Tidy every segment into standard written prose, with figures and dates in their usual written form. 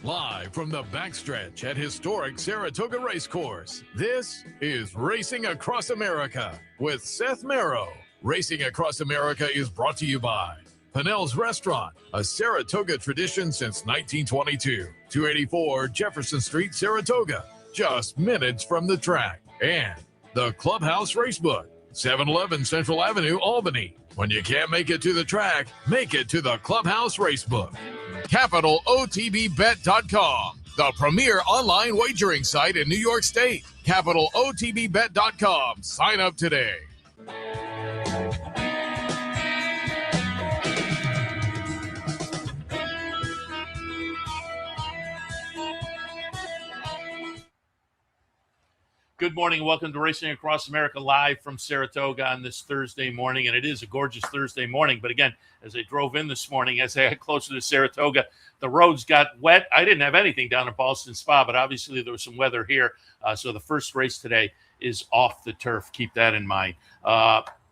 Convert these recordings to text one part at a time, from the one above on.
Live from the backstretch at historic Saratoga Racecourse, this is Racing Across America with Seth Merrow. Racing Across America is brought to you by Pinnell's Restaurant, a Saratoga tradition since 1922. 284 Jefferson Street, Saratoga, just minutes from the track. And the Clubhouse Racebook, 711 Central Avenue, Albany. When you can't make it to the track, make it to the Clubhouse Racebook. CapitalOTBBet.com, the premier online wagering site in New York State. CapitalOTBBet.com. Sign up today. Good morning and welcome to Racing Across America live from Saratoga on this Thursday morning. And it is a gorgeous Thursday morning. But again, as I drove in this morning, as I got closer to Saratoga, the roads got wet. I didn't have anything down at Boston Spa, but obviously there was some weather here. So the first race today is off the turf. Keep that in mind.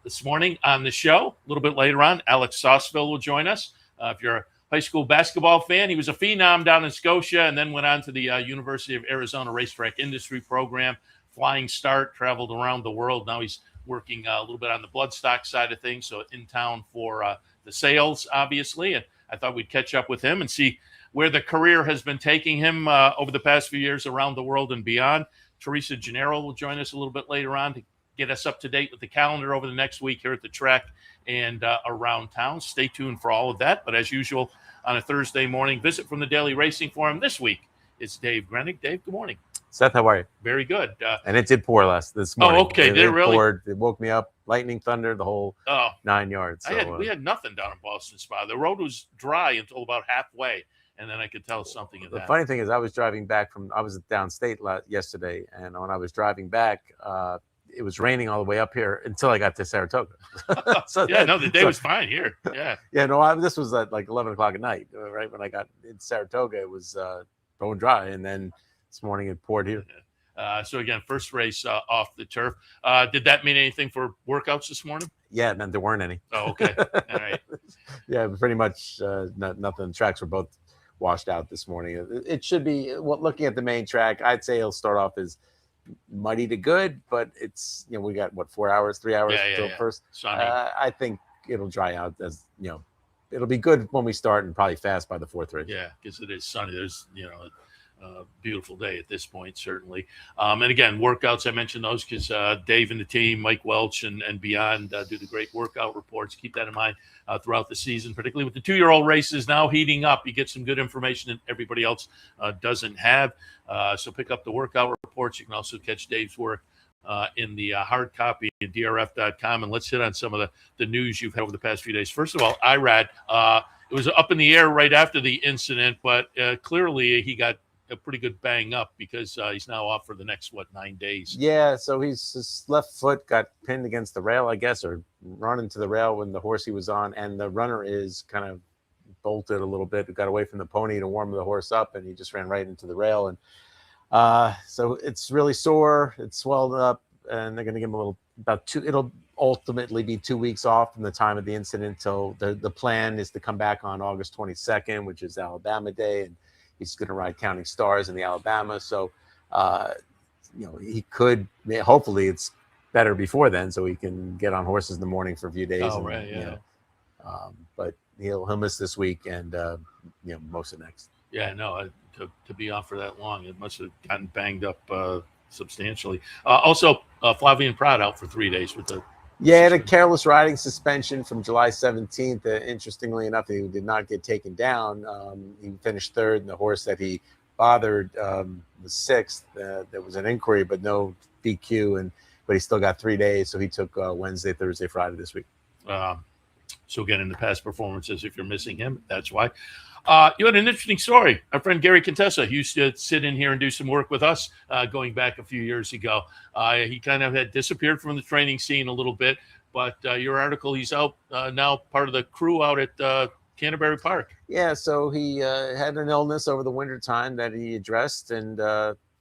This morning on the show, a little bit later on, Alex Sausville will join us. If you're a high school basketball fan, he was a phenom down in Scotia and then went on to the University of Arizona Racetrack Industry Program. Flying start, traveled around the world. Now he's working a little bit on the Bloodstock side of things, so in town for the sales, obviously. And I thought we'd catch up with him and see where the career has been taking him over the past few years around the world and beyond. Teresa Genaro will join us a little bit later on to get us up to date with the calendar over the next week here at the track and around town. Stay tuned for all of that. But as usual, on a Thursday morning, visit from the Daily Racing Forum this week. It's Dave Grening. Dave, good morning. Seth, how are you? Very good. And it did pour this morning. Oh, okay. Did it really? Poured. It woke me up. Lightning, thunder, the whole 9 yards. So, we had nothing down in Boston Spa. The road was dry until about halfway, and then I could tell something of that. The funny thing is I was driving back I was downstate yesterday, and when I was driving back, it was raining all the way up here until I got to Saratoga. The day was fine here. Yeah. Yeah, no, this was at like 11 o'clock at night, right? When I got in Saratoga, it was going dry, and then this morning it poured here. So again, first race off the turf. Did that mean anything for workouts this morning? Yeah, no, there weren't any. Oh, okay. All right. Yeah, pretty much nothing. The tracks were both washed out this morning. It should be, looking at the main track, I'd say it'll start off as muddy to good, but it's, we got 3 hours till first. I think it'll dry out as, it'll be good when we start and probably fast by the fourth race. Yeah, because it is sunny. There's, beautiful day at this point, certainly. And again, workouts, I mentioned those because Dave and the team, Mike Welch and beyond, do the great workout reports. Keep that in mind throughout the season, particularly with the 2-year-old races now heating up. You get some good information that everybody else doesn't have. So pick up the workout reports. You can also catch Dave's work in the hard copy at drf.com. And let's hit on some of the news you've had over the past few days. First of all, IRAD, it was up in the air right after the incident, but clearly he got a pretty good bang up because he's now off for the next 9 days. Yeah, so his left foot got pinned against the rail, I guess, or run into the rail when the horse he was on, and the runner is kind of bolted a little bit. It got away from the pony to warm the horse up, and he just ran right into the rail. And so it's really sore. It's swelled up, and they're going to give him it'll ultimately be 2 weeks off from the time of the incident till the plan is to come back on August 22nd, which is Alabama Day, and he's going to ride Counting Stars in the Alabama. So, he could, hopefully it's better before then so he can get on horses in the morning for a few days. Oh, right, yeah. But he'll miss this week and, most of next. Yeah, no, to be off for that long, it must have gotten banged up substantially. Also, Flavien Prat out for 3 days with the the careless riding suspension from July 17th. Interestingly enough, he did not get taken down. He finished third, and the horse that he bothered was sixth. There was an inquiry, but no DQ, but he still got 3 days. So he took Wednesday, Thursday, Friday this week. So again, in the past performances, if you're missing him, that's why. You had an interesting story. Our friend Gary Contessa used to sit in here and do some work with us going back a few years ago. He kind of had disappeared from the training scene a little bit, but your article, he's out now, part of the crew out at Canterbury Park. Yeah, so he had an illness over the winter time that he addressed, and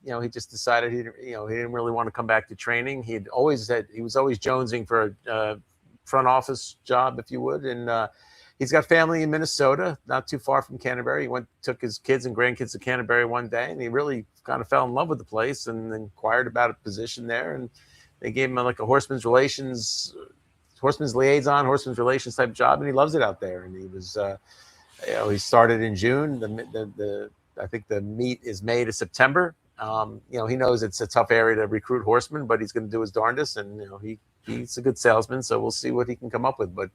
he just decided he didn't really want to come back to training. He was always jonesing for a front office job, if you would, and he's got family in Minnesota, not too far from Canterbury. He took his kids and grandkids to Canterbury one day, and he really kind of fell in love with the place and inquired about a position there. And they gave him like a horseman's relations type job, and he loves it out there. And he was, he started in June. I think the meet is May to September. He knows it's a tough area to recruit horsemen, but he's going to do his darndest. And he's a good salesman, so we'll see what he can come up with. But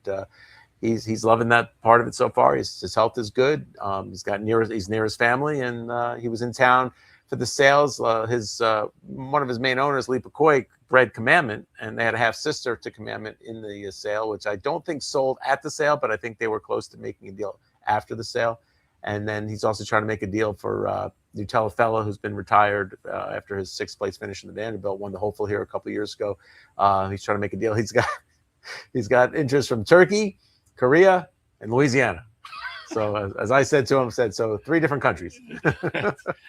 he's loving that part of it so far. His health is good. He's near his family, and he was in town for the sales. One of his main owners, Lee Pecoy, bred Commandment, and they had a half sister to Commandment in the sale, which I don't think sold at the sale, but I think they were close to making a deal after the sale. And then he's also trying to make a deal for Nutella Fella, who's been retired after his 6th place finish in the Vanderbilt, won the Hopeful here a couple of years ago. He's trying to make a deal. He's got interest from Turkey, Korea, and Louisiana. So as I said to him, so 3 different countries.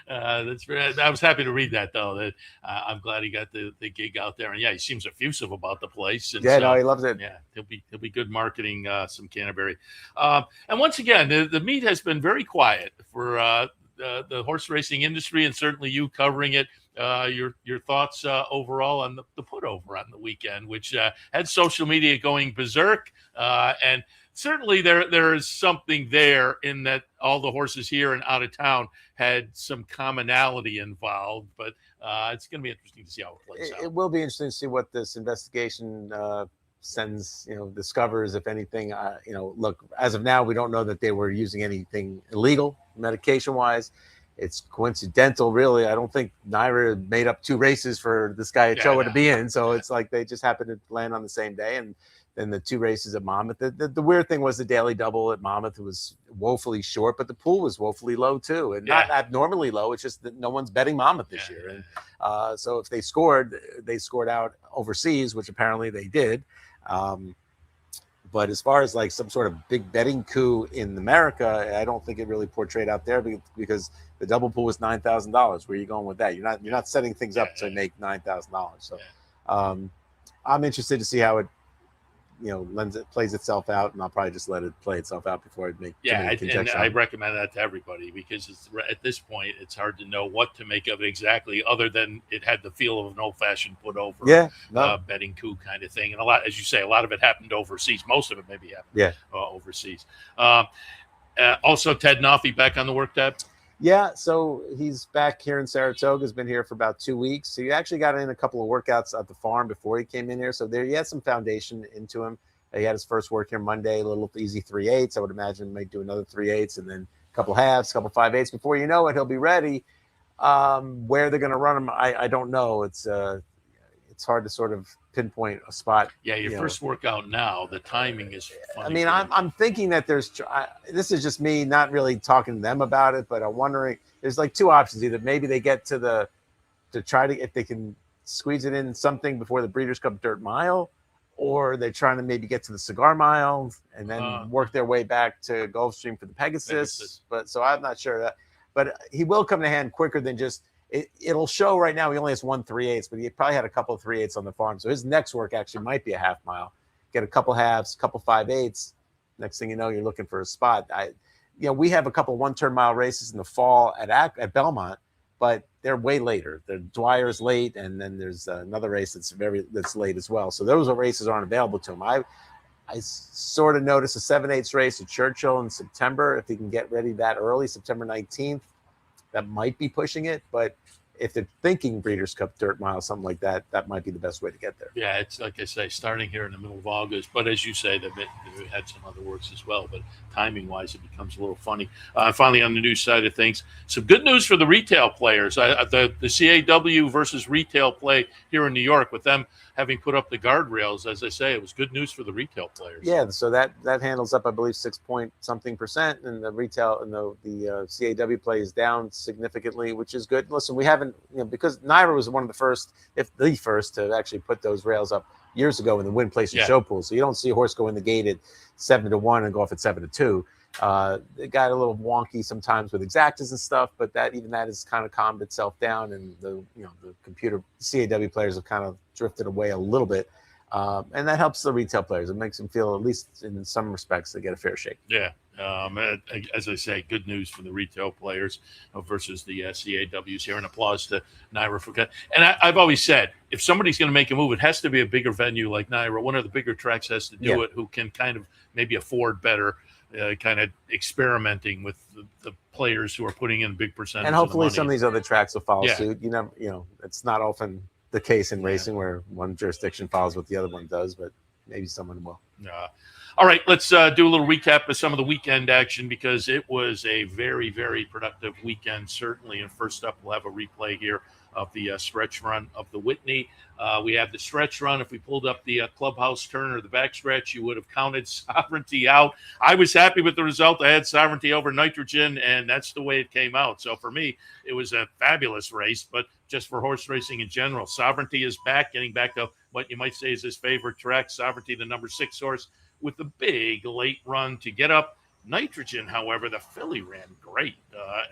That's very, I was happy to read that, though. That I'm glad he got the gig out there, and he seems effusive about the place. And yeah, he loves it. Yeah, he'll be good marketing some Canterbury. And once again, the meet has been very quiet for the horse racing industry, and certainly you covering it. Your thoughts overall on the put over on the weekend, which had social media going berserk, and certainly there is something there in that all the horses here and out of town had some commonality involved, but it's going to be interesting to see how it plays out. It will be interesting to see what this investigation discovers, if anything. Look, as of now, we don't know that they were using anything illegal medication-wise. It's coincidental, really. I don't think Naira made up 2 races for this guy at Choa to be in, so it's like they just happened to land on the same day. And then the 2 races at Monmouth. The weird thing was the daily double at Monmouth was woefully short, but the pool was woefully low too, and not abnormally low. It's just that no one's betting Monmouth this year. And so if they scored out overseas, which apparently they did. But as far as like some sort of big betting coup in America, I don't think it really portrayed out there, because the double pool was $9,000. Where are you going with that? You're not setting things up to make $9,000. So I'm interested to see how it plays itself out, and I'll probably just let it play itself out before I make and I recommend that to everybody, because at this point it's hard to know what to make of it exactly, other than it had the feel of an old-fashioned put over betting coup kind of thing. And a lot, as you say, a lot of it happened overseas. Most of it maybe happened overseas. Also, Ted Noffey back on the work tab. Yeah, so he's back here in Saratoga. He's been here for about 2 weeks. So he actually got in a couple of workouts at the farm before he came in here. So he had some foundation into him. He had his first work here Monday, a little easy 3/8. I would imagine he might do another 3/8 and then a couple halves, a couple 5/8. Before you know it, he'll be ready. Where they're going to run him, I don't know. It's hard to sort of pinpoint a spot. Yeah, your first workout now, the timing is funny. I mean, I'm thinking that this is just me not really talking to them about it, but I'm wondering, there's like 2 options. Either maybe they get to try to, if they can squeeze it in something before the Breeders' Cup Dirt Mile, or they're trying to maybe get to the Cigar Mile and then work their way back to Gulfstream for the Pegasus. But so I'm not sure that, but he will come to hand quicker than just, it'll show right now he only has 1 3/8, but he probably had a couple of 3/8 on the farm. So his next work actually might be a half mile. Get a couple halves, couple 5/8. Next thing you know, you're looking for a spot. We have a couple 1-turn mile races in the fall at Belmont, but they're way later. Dwyer's late, and then there's another race that's late as well. So those races aren't available to him. I sort of noticed a 7/8 race at Churchill in September. If he can get ready that early, September 19th. That might be pushing it, but if they're thinking Breeders' Cup Dirt Mile, something like that, that might be the best way to get there. Yeah, it's like I say, starting here in the middle of August. But as you say, they had some other works as well. But timing-wise, it becomes a little funny. Finally, on the news side of things, some good news for the retail players. The CAW versus retail play here in New York, with them having put up the guardrails, as I say, it was good news for the retail players. Yeah, so that handles up, I believe, 6-point-something%, and the retail and the CAW play is down significantly, which is good. Listen, we haven't, because Naira was one of the first, if the first, to actually put those rails up years ago in the win, place, and show pool. So you don't see a horse go in the gate at 7-1 and go off at 7-2. It got a little wonky sometimes with exactas and stuff, but that has kind of calmed itself down, and the computer CAW players have kind of drifted away a little bit. And that helps the retail players. It makes them feel, at least in some respects, they get a fair shake. Yeah. As I say, good news for the retail players versus the CAWs here. And applause to Naira for that. And I've always said, if somebody's going to make a move, it has to be a bigger venue like Naira. One of the bigger tracks has to do it, who can kind of maybe afford better, kind of experimenting with the players who are putting in big percentages. And hopefully of the money. some of these other tracks will follow suit. It's not often the case in racing where one jurisdiction follows what the other one does, but maybe someone will. All right, let's do a little recap of some of the weekend action, because it was a very, very productive weekend, certainly. And first up, we'll have a replay here of the stretch run of the Whitney. We have the stretch run. If we pulled up the clubhouse turn or the backstretch, you would have counted Sovereignty out. I was happy with the result. I had Sovereignty over Nitrogen, and that's the way it came out. So for me, it was a fabulous race. But just for horse racing in general, Sovereignty is back, getting back to what you might say is his favorite track. Sovereignty, the number 6 horse, with the big late run to get up. Nitrogen, however, the filly ran great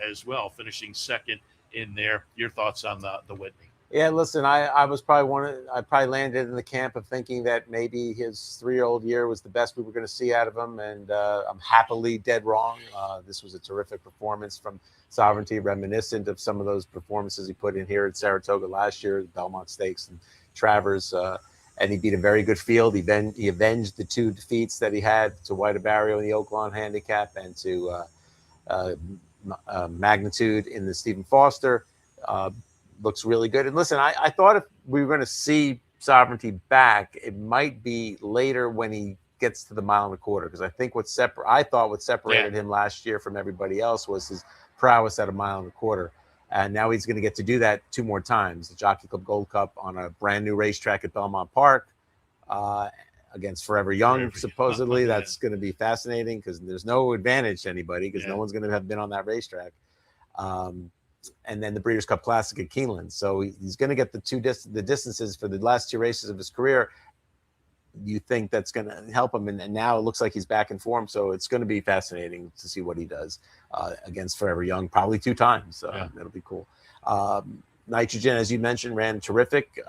as well, finishing second in there. Your thoughts on the Whitney? Yeah, listen, I was probably I probably landed in the camp of thinking that maybe his 3-year-old year was the best we were going to see out of him, and I'm happily dead wrong. This was a terrific performance from Sovereignty, reminiscent of some of those performances he put in here at Saratoga last year, the Belmont Stakes and Travers. And he beat a very good field. He avenged the 2 defeats that he had to White Barrio in the Oaklawn Handicap and to Magnitude in the Stephen Foster. Looks really good. And listen, I thought if we were going to see Sovereignty back, it might be later when he gets to the 1.25 miles, because I think what separated him last year from everybody else was his prowess at 1.25 miles. And now he's going to get to do that 2 more times. The Jockey Club Gold Cup on a brand new racetrack at Belmont Park against Forever Young, supposedly. That's going to be fascinating, because there's no advantage to anybody, because no one's going to have been on that racetrack. And then the Breeders' Cup Classic at Keeneland. So he's going to get the distances for the last 2 races of his career. You think that's going to help him, and now it looks like he's back in form. So it's going to be fascinating to see what he does against Forever Young, probably 2 times. That'll be cool. Nitrogen, as you mentioned, ran terrific.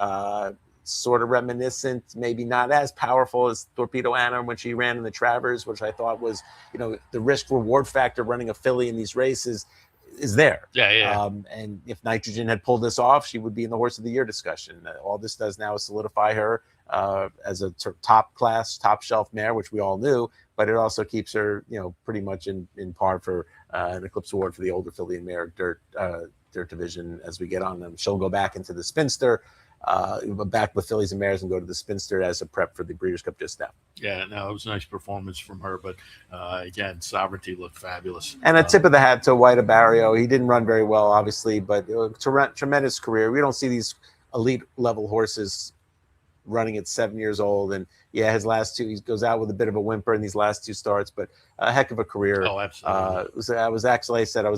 Sort of reminiscent, maybe not as powerful as Torpedo Anna when she ran in the Travers, which I thought was, the risk reward factor running a filly in these races is there. And if Nitrogen had pulled this off, she would be in the Horse of the Year discussion. All this does now is solidify her as a top class, top shelf mare, which we all knew, but it also keeps her, pretty much in par for an Eclipse Award for the older filly and mare dirt division as we get on them. She'll go back into the Spinster, back with fillies and mares, and go to the Spinster as a prep for the Breeders' Cup just now. Yeah, no, it was a nice performance from her, but again, Sovereignty looked fabulous. And a tip of the hat to White Barrio. He didn't run very well, obviously, but tremendous career. We don't see these elite level horses running at 7 years old, and his last 2, he goes out with a bit of a whimper in these last 2 starts, but a heck of a career. Oh, absolutely. I was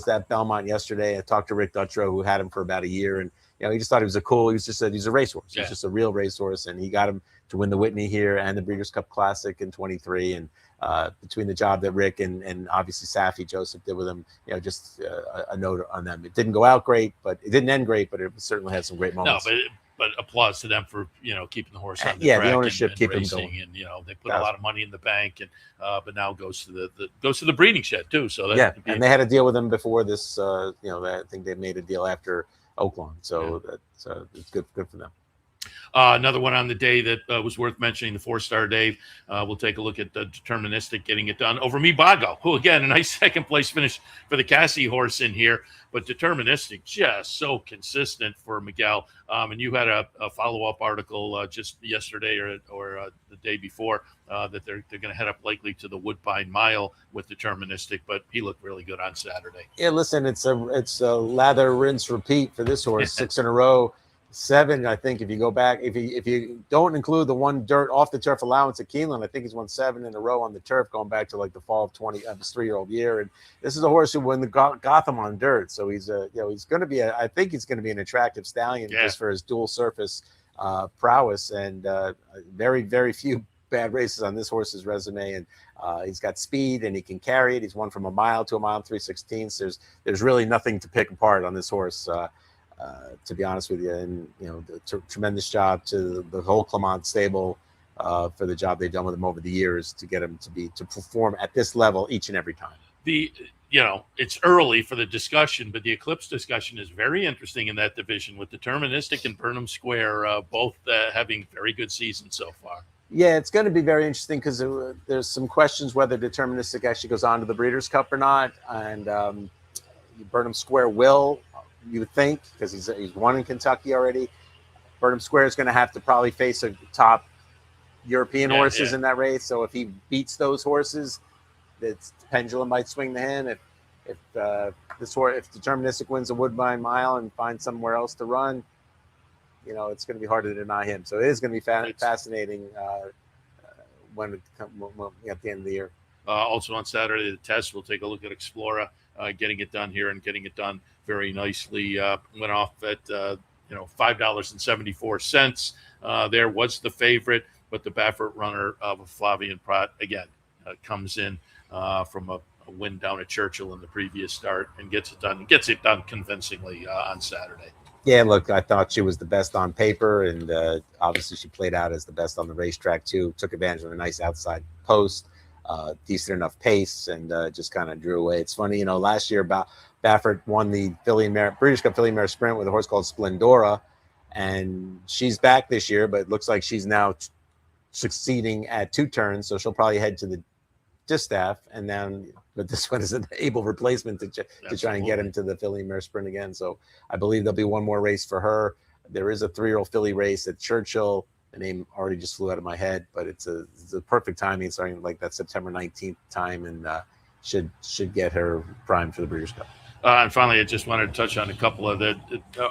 at Belmont yesterday. I talked to Rick Dutrow, who had him for about a year, and he just thought he's a racehorse. He's just a real racehorse, and he got him to win the Whitney here and the Breeders' Cup Classic in 23. And between the job that Rick and obviously Safi Joseph did with him, just a note on them. It didn't go out great, but it didn't end great, but it certainly had some great moments. No, but applause to them for keeping the horse on the track. The ownership keeping him going. And they put a lot of money in the bank, and but now goes to the breeding shed too. So that and they had a deal with him before this. I think they made a deal after Oaklawn, so it's good for them. Another one on the day that was worth mentioning, the 4-star Dave. We'll take a look at the Deterministic getting it done over Mibago, who again a nice second place finish for the Cassie horse in here. But Deterministic just so consistent for Miguel. And you had a follow-up article just yesterday or the day before that they're going to head up likely to the Woodbine Mile with Deterministic, but he looked really good on Saturday. Yeah, listen, it's a lather, rinse, repeat for this horse. 6 in a row. 7, I think, if you go back, if you don't include the one dirt off the turf allowance at Keeneland, I think he's won 7 in a row on the turf, going back to like the fall of his 3-year-old year. And this is a horse who won the Gotham on dirt, so he's going to be I think he's going to be an attractive stallion just for his dual surface prowess, and very, very few bad races on this horse's resume. And he's got speed, and he can carry it. He's won from 1 mile to 1 mile 3/16. There's really nothing to pick apart on this horse. To be honest with you, and tremendous job to the whole Clement stable for the job they've done with him over the years to get him to perform at this level each and every time. It's early for the discussion, but the Eclipse discussion is very interesting in that division with Deterministic and Burnham Square both having very good seasons so far. Yeah, it's going to be very interesting because there's some questions whether Deterministic actually goes on to the Breeders' Cup or not, and Burnham Square will, you would think, because he's won in Kentucky already. Burnham Square is going to have to probably face a top European horses in that race. So if he beats those horses, the pendulum might swing to him. If Deterministic wins the Woodbine Mile and finds somewhere else to run, it's going to be hard to deny him. So it is going to be fascinating when at the end of the year. Also on Saturday, the test, we'll take a look at Explorer getting it done here and getting it done very nicely. Went off at $5.74. There was the favorite, but the Baffert runner of Flavian Prat again comes in from a win down at Churchill in the previous start and gets it done convincingly on Saturday. Yeah, look, I thought she was the best on paper, and obviously she played out as the best on the racetrack too. Took advantage of a nice outside post, decent enough pace, and just kind of drew away. It's funny, last year Baffert won the British Cup Filly Mare Sprint with a horse called Splendora, and she's back this year, but it looks like she's now succeeding at 2 turns, so she'll probably head to the distaff, and then but this one is an able replacement to try and get him to the Filly Mare Sprint again. So I believe there'll be one more race for her. There is a 3-year-old filly race at Churchill. The name already just flew out of my head, but it's a perfect timing, starting like that September 19th time, and should get her primed for the Breeders' Cup. And finally, I just wanted to touch on a couple of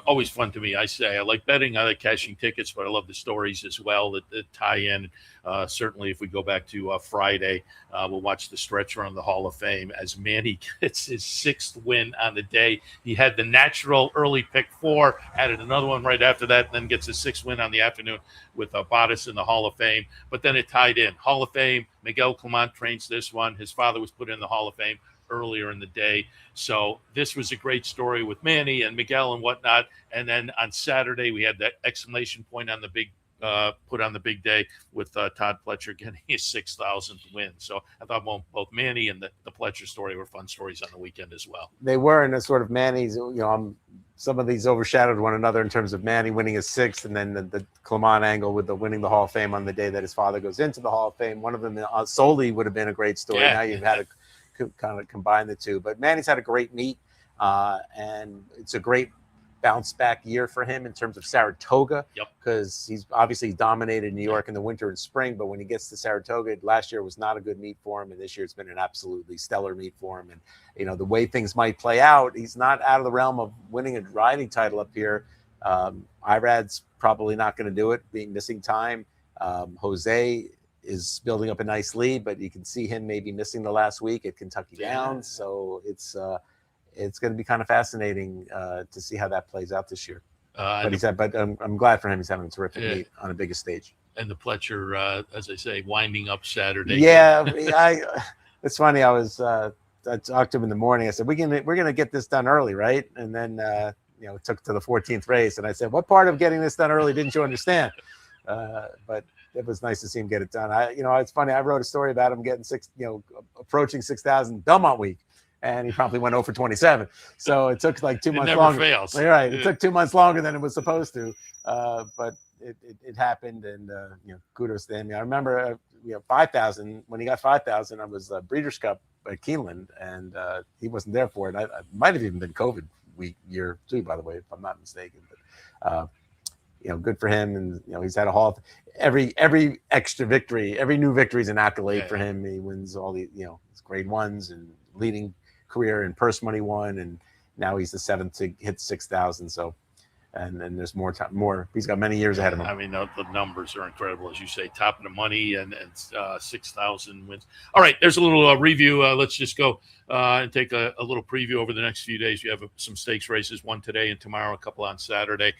always fun to me. I like betting, I like cashing tickets, but I love the stories as well that tie in. Certainly, if we go back to Friday, we'll watch the stretch run of the Hall of Fame as Manny gets his 6th win on the day. He had the natural early pick 4, added another one right after that, and then gets his 6th win on the afternoon with Bottas in the Hall of Fame. But then it tied in. Hall of Fame, Miguel Clement trains this one. His father was put in the Hall of Fame earlier in the day. So this was a great story with Manny and Miguel and whatnot. And then on Saturday, we had that exclamation point on the big put on the big day with Todd Pletcher getting his 6,000th win. So I thought both Manny and the Pletcher story were fun stories on the weekend as well. They were, and it's sort of Manny's, some of these overshadowed one another in terms of Manny winning his 6th, and then the Clement angle with the winning the Hall of Fame on the day that his father goes into the Hall of Fame. One of them solely would have been a great story. Yeah. Now you've had to kind of combine the two, but Manny's had a great meet, and it's a great bounce back year for him in terms of Saratoga, because he's obviously dominated New York in the winter and spring, but when he gets to Saratoga, last year was not a good meet for him, and this year it's been an absolutely stellar meet for him. And the way things might play out, he's not out of the realm of winning a riding title up here. Irad's probably not going to do it, being missing time. Jose is building up a nice lead, but you can see him maybe missing the last week at Kentucky Downs. So it's going to be kind of fascinating to see how that plays out this year. But I'm glad for him. He's having a terrific meet on a bigger stage. And the Pletcher, as I say, winding up Saturday. Yeah, it's funny. I talked to him in the morning. I said, we're gonna get this done early, right? And then it took to the 14th race, and I said, what part of getting this done early didn't you understand? But it was nice to see him get it done. It's funny. I wrote a story about him getting approaching 6,000 Belmont week, and he probably went 0 for 27. So it took like 2 months longer. It never fails. Right. It took 2 months longer than it was supposed to. But it happened, and kudos to him. I remember 5,000 when he got 5,000. I was Breeders' Cup at Keeneland, and he wasn't there for it. I might have even been COVID year too, by the way, if I'm not mistaken. But good for him, and he's had every extra victory, every new victory is an accolade for him. He wins all the his grade 1s and leading career in purse money 1, and now he's the 7th to hit 6,000. So, and then there's more time. He's got many years ahead of him. I mean, the numbers are incredible, as you say, top of the money and 6,000 wins. All right, there's a little review. Let's just go and take a little preview over the next few days. You have some stakes races, one today and tomorrow, a couple on Saturday.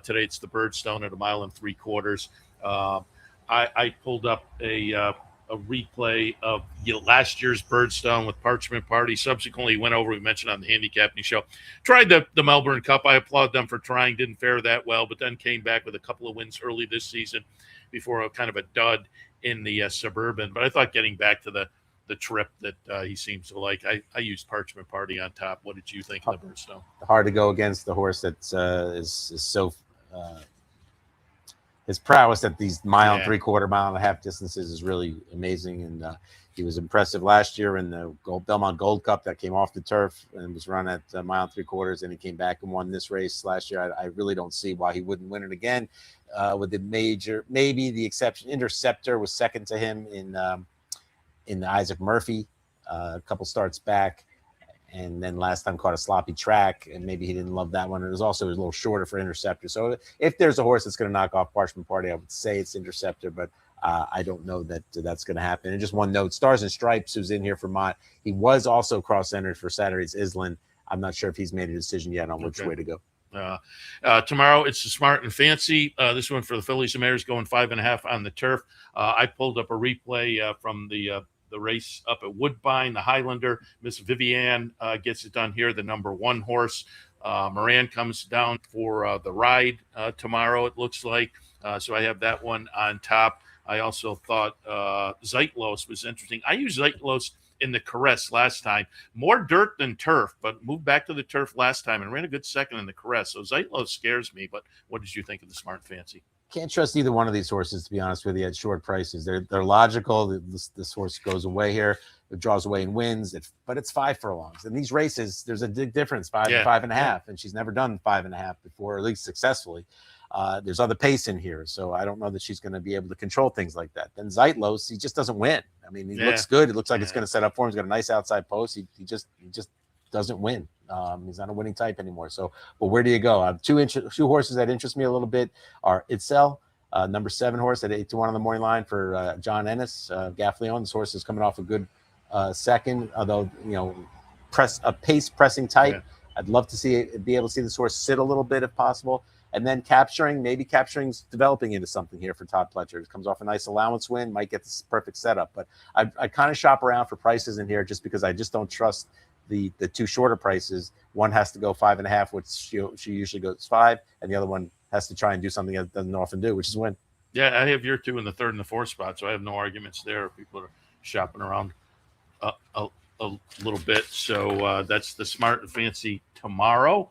Today it's the Birdstone at 1 3/4 miles. I pulled up a a replay of last year's Birdstone with Parchment Party. Subsequently, went over, we mentioned on the handicapping show, tried the Melbourne Cup. I applaud them for trying, didn't fare that well, but then came back with a couple of wins early this season before a kind of a dud in the Suburban. But I thought getting back to the trip that he seems to like, I used Parchment Party on top. What did you think of the Birdstone? Hard to go against the horse that is so his prowess at these mile and 3/4, mile and a half distances is really amazing. And he was impressive last year in the Belmont Gold Cup that came off the turf and was run at mile and 3/4. And he came back and won this race last year. I really don't see why he wouldn't win it again. With the major, maybe the exception, Interceptor was second to him in the Isaac Murphy a couple starts back. And then last time caught a sloppy track, and maybe he didn't love that one. It was also a little shorter for Interceptor. So if there's a horse that's going to knock off Parchment Party, I would say it's Interceptor, but I don't know that that's going to happen. And just one note, Stars and Stripes, who's in here for Mott, he was also cross-centered for Saturday's Island. I'm not sure if he's made a decision yet on which way to go. Tomorrow it's the Smart and Fancy. This one for the Fillies and Mares going 5.5 on the turf. I pulled up a replay from the race up at Woodbine, the Highlander. Miss Viviane gets it done here, the number 1 horse. Moran comes down for the ride tomorrow, it looks like. So I have that one on top. I also thought Zeitlos was interesting. I used Zeitlos in the Caress last time. More dirt than turf, but moved back to the turf last time and ran a good second in the Caress. So Zeitlos scares me, but what did you think of the Smart and Fancy? Can't trust either one of these horses, to be honest with you, at short prices. They're logical. This horse goes away here. It draws away and wins. But it's 5 furlongs. In these races, there's a big difference, 5 and 5.5. And she's never done 5.5 before, or at least successfully. There's other pace in here. So I don't know that she's going to be able to control things like that. Then Zeitlos, he just doesn't win. I mean, he looks good. It looks like it's going to set up for him. He's got a nice outside post. He just doesn't win. He's not a winning type anymore. So, but where do you go? Two horses that interest me a little bit are Itzel, number 7 horse at 8-1 on the morning line for John Ennis. Gaffleon, this horse is coming off a good second, although, pace pressing type. Yeah. I'd love to be able to see this horse sit a little bit if possible. And then maybe capturing's developing into something here for Todd Pletcher. It comes off a nice allowance win, might get this perfect setup. But I kind of shop around for prices in here just because I just don't trust the 2 shorter prices. One has to go 5.5, which she usually goes 5, and the other one has to try and do something that doesn't often do, which is win. Yeah, I have your 2 in the 3rd and the 4th spot, so I have no arguments there. People are shopping around a little bit. So that's the Smart and Fancy tomorrow.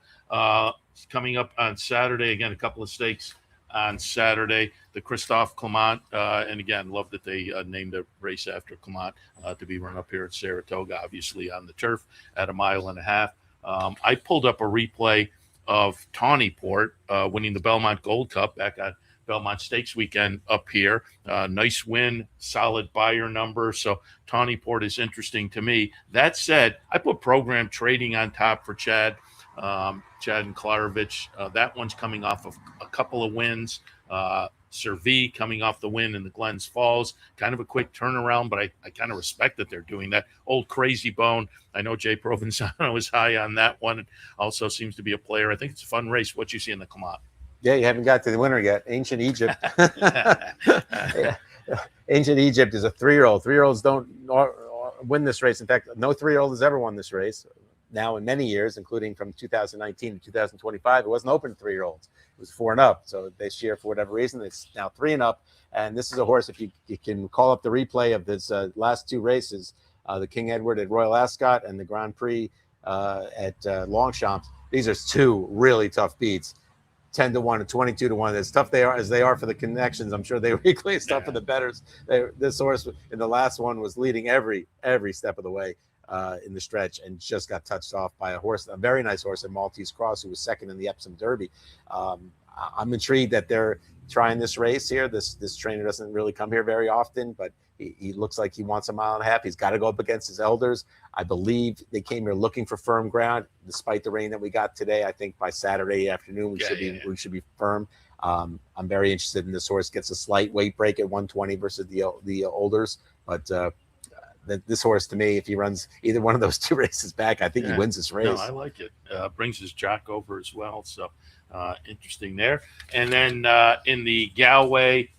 Coming up on Saturday, again, a couple of stakes on Saturday. The Christophe Clement, and again, love that they named a race after Clement to be run up here at Saratoga, obviously on the turf at 1.5 miles. I pulled up a replay of Tawnyport winning the Belmont Gold Cup back on Belmont Stakes weekend up here. Nice win, solid buyer number. So Tawnyport is interesting to me. That said, I put Program Trading on top for Chad and Klarovich. That one's coming off of a couple of wins. Servi coming off the win in the Glens Falls. Kind of a quick turnaround, but I kind of respect that they're doing that. Old Crazy Bone. I know Jay Provenzano is high on that one. And also seems to be a player. I think it's a fun race. What you see in the Clement? Yeah, you haven't got to the winner yet. Ancient Egypt. Ancient Egypt is a 3-year-old. 3-year-olds don't win this race. In fact, no 3-year-old has ever won this race. Now in many years, including from 2019 to 2025, it wasn't open to 3-year-olds. It was 4 and up. So this year, for whatever reason, it's now 3 and up. And this is a horse, if you can call up the replay of this last 2 races, the King Edward at Royal Ascot and the Grand Prix at Longchamps. These are 2 really tough beats. 10-1 and 22-1. As tough as they are for the connections, I'm sure they were equally as tough for the bettors. This horse in the last one was leading every step of the way in the stretch, and just got touched off by a very nice horse at Maltese Cross, who was second in the Epsom Derby. I'm intrigued that they're trying this race here. This trainer doesn't really come here very often, but he looks like he wants 1.5 miles. He's got to go up against his elders. I believe they came here looking for firm ground, despite the rain that we got today. I think by Saturday afternoon we should be firm. I'm very interested in this horse. Gets a slight weight break at 120 versus the olders, but this horse, to me, if he runs either one of those 2 races back, I think he wins this race. No, I like it. Brings his jock over as well, so interesting there. And then in the Galway,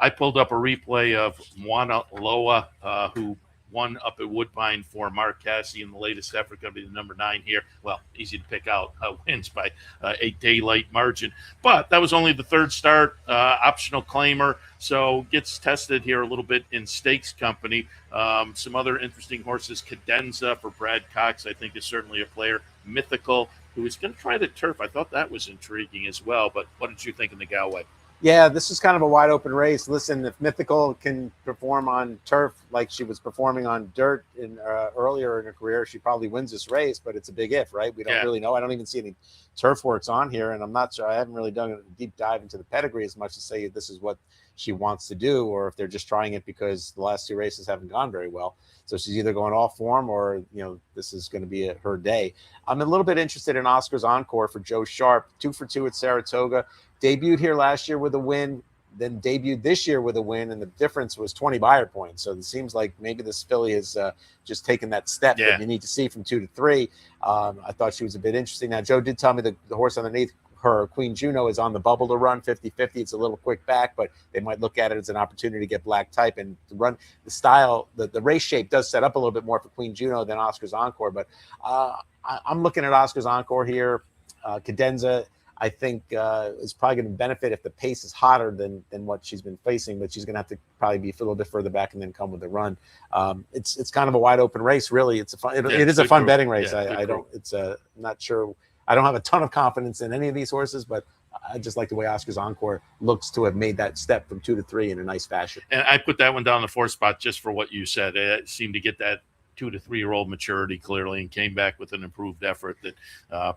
I pulled up a replay of Moana Loa, who won up at Woodbine for Mark Cassie in the latest effort, going to be the number 9 here. Well, easy to pick out, wins by a daylight margin. But that was only the 3rd start, optional claimer, so gets tested here a little bit in stakes company. Some other interesting horses, Cadenza for Brad Cox, I think is certainly a player. Mythical, who is going to try the turf. I thought that was intriguing as well, but what did you think in the Galway? Yeah, this is kind of a wide open race. Listen, if Mythical can perform on turf like she was performing on dirt in earlier in her career, she probably wins this race, but it's a big if, right? We don't really know. I don't even see any turf works on here, and I'm not sure. I haven't really done a deep dive into the pedigree as much to say this is what she wants to do, or if they're just trying it because the last 2 races haven't gone very well. So she's either going off form or, this is going to be her day. I'm a little bit interested in Oscar's Encore for Joe Sharp, 2 for 2 at Saratoga. Debuted here last year with a win, then debuted this year with a win, and the difference was 20 buyer points. So it seems like maybe this filly has just taken that step that you need to see from 2 to 3. I thought she was a bit interesting. Now, Joe did tell me the horse underneath her, Queen Juno, is on the bubble to run 50-50. It's a little quick back, but they might look at it as an opportunity to get black type and to run the style. The race shape does set up a little bit more for Queen Juno than Oscar's Encore, but I'm looking at Oscar's Encore here. Cadenza, I think is probably going to benefit if the pace is hotter than what she's been facing, but she's going to have to probably be a little bit further back and then come with the run. It's kind of a wide open race, really. It's a fun. It is a fun betting race. I don't. I'm not sure. I don't have a ton of confidence in any of these horses, but I just like the way Oscar's Encore looks to have made that step from 2 to 3 in a nice fashion. And I put that one down the 4th spot just for what you said. It seemed to get that 2 to 3-year-old maturity clearly, and came back with an improved effort that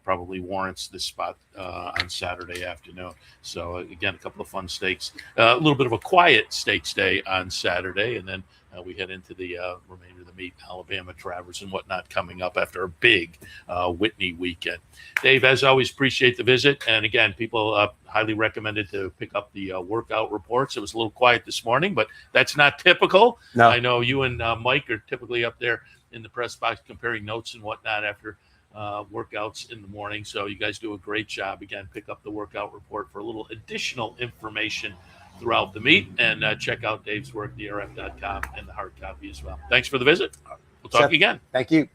probably warrants this spot on Saturday afternoon. So again, a couple of fun stakes, a little bit of a quiet stakes day on Saturday, and then we head into the remainder of the meet, Alabama, Travers, and whatnot coming up after a big Whitney weekend. Dave, as always, appreciate the visit. And again, people highly recommended to pick up the workout reports. It was a little quiet this morning, but that's not typical. No. I know you and Mike are typically up there in the press box comparing notes and whatnot after workouts in the morning. So you guys do a great job. Again, pick up the workout report for a little additional information throughout the meet, and check out Dave's work, drf.com, and the hard copy as well. Thanks for the visit. We'll talk again. Thank you.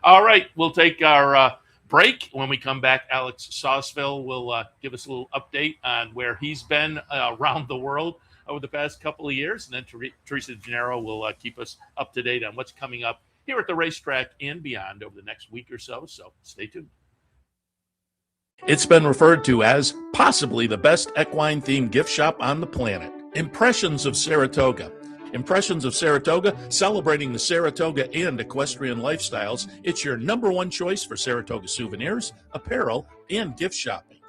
All right, we'll take our break. When we come back, Alex Sausville will give us a little update on where he's been around the world over the past couple of years, and then Teresa Genaro will keep us up to date on what's coming up here at the racetrack and beyond over the next week or so. So stay tuned. It's been referred to as possibly the best equine-themed gift shop on the planet. Impressions of Saratoga. Impressions of Saratoga, celebrating the Saratoga and equestrian lifestyles. It's your #1 choice for Saratoga souvenirs, apparel, and gift shopping.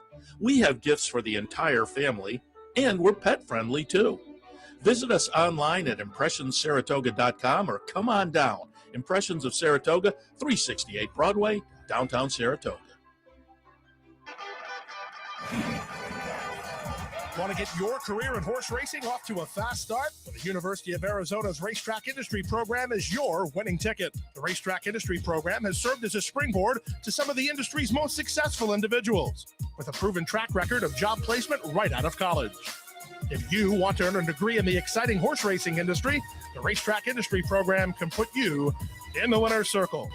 We have gifts for the entire family, and we're pet-friendly too. Visit us online at impressionssaratoga.com or come on down. Impressions of Saratoga, 368 Broadway, downtown Saratoga. Want to get your career in horse racing off to a fast start? Well, the University of Arizona's Racetrack Industry Program is your winning ticket. The Racetrack Industry Program has served as a springboard to some of the industry's most successful individuals, with a proven track record of job placement right out of college. If you want to earn a degree in the exciting horse racing industry, the Racetrack Industry Program can put you in the winner's circle.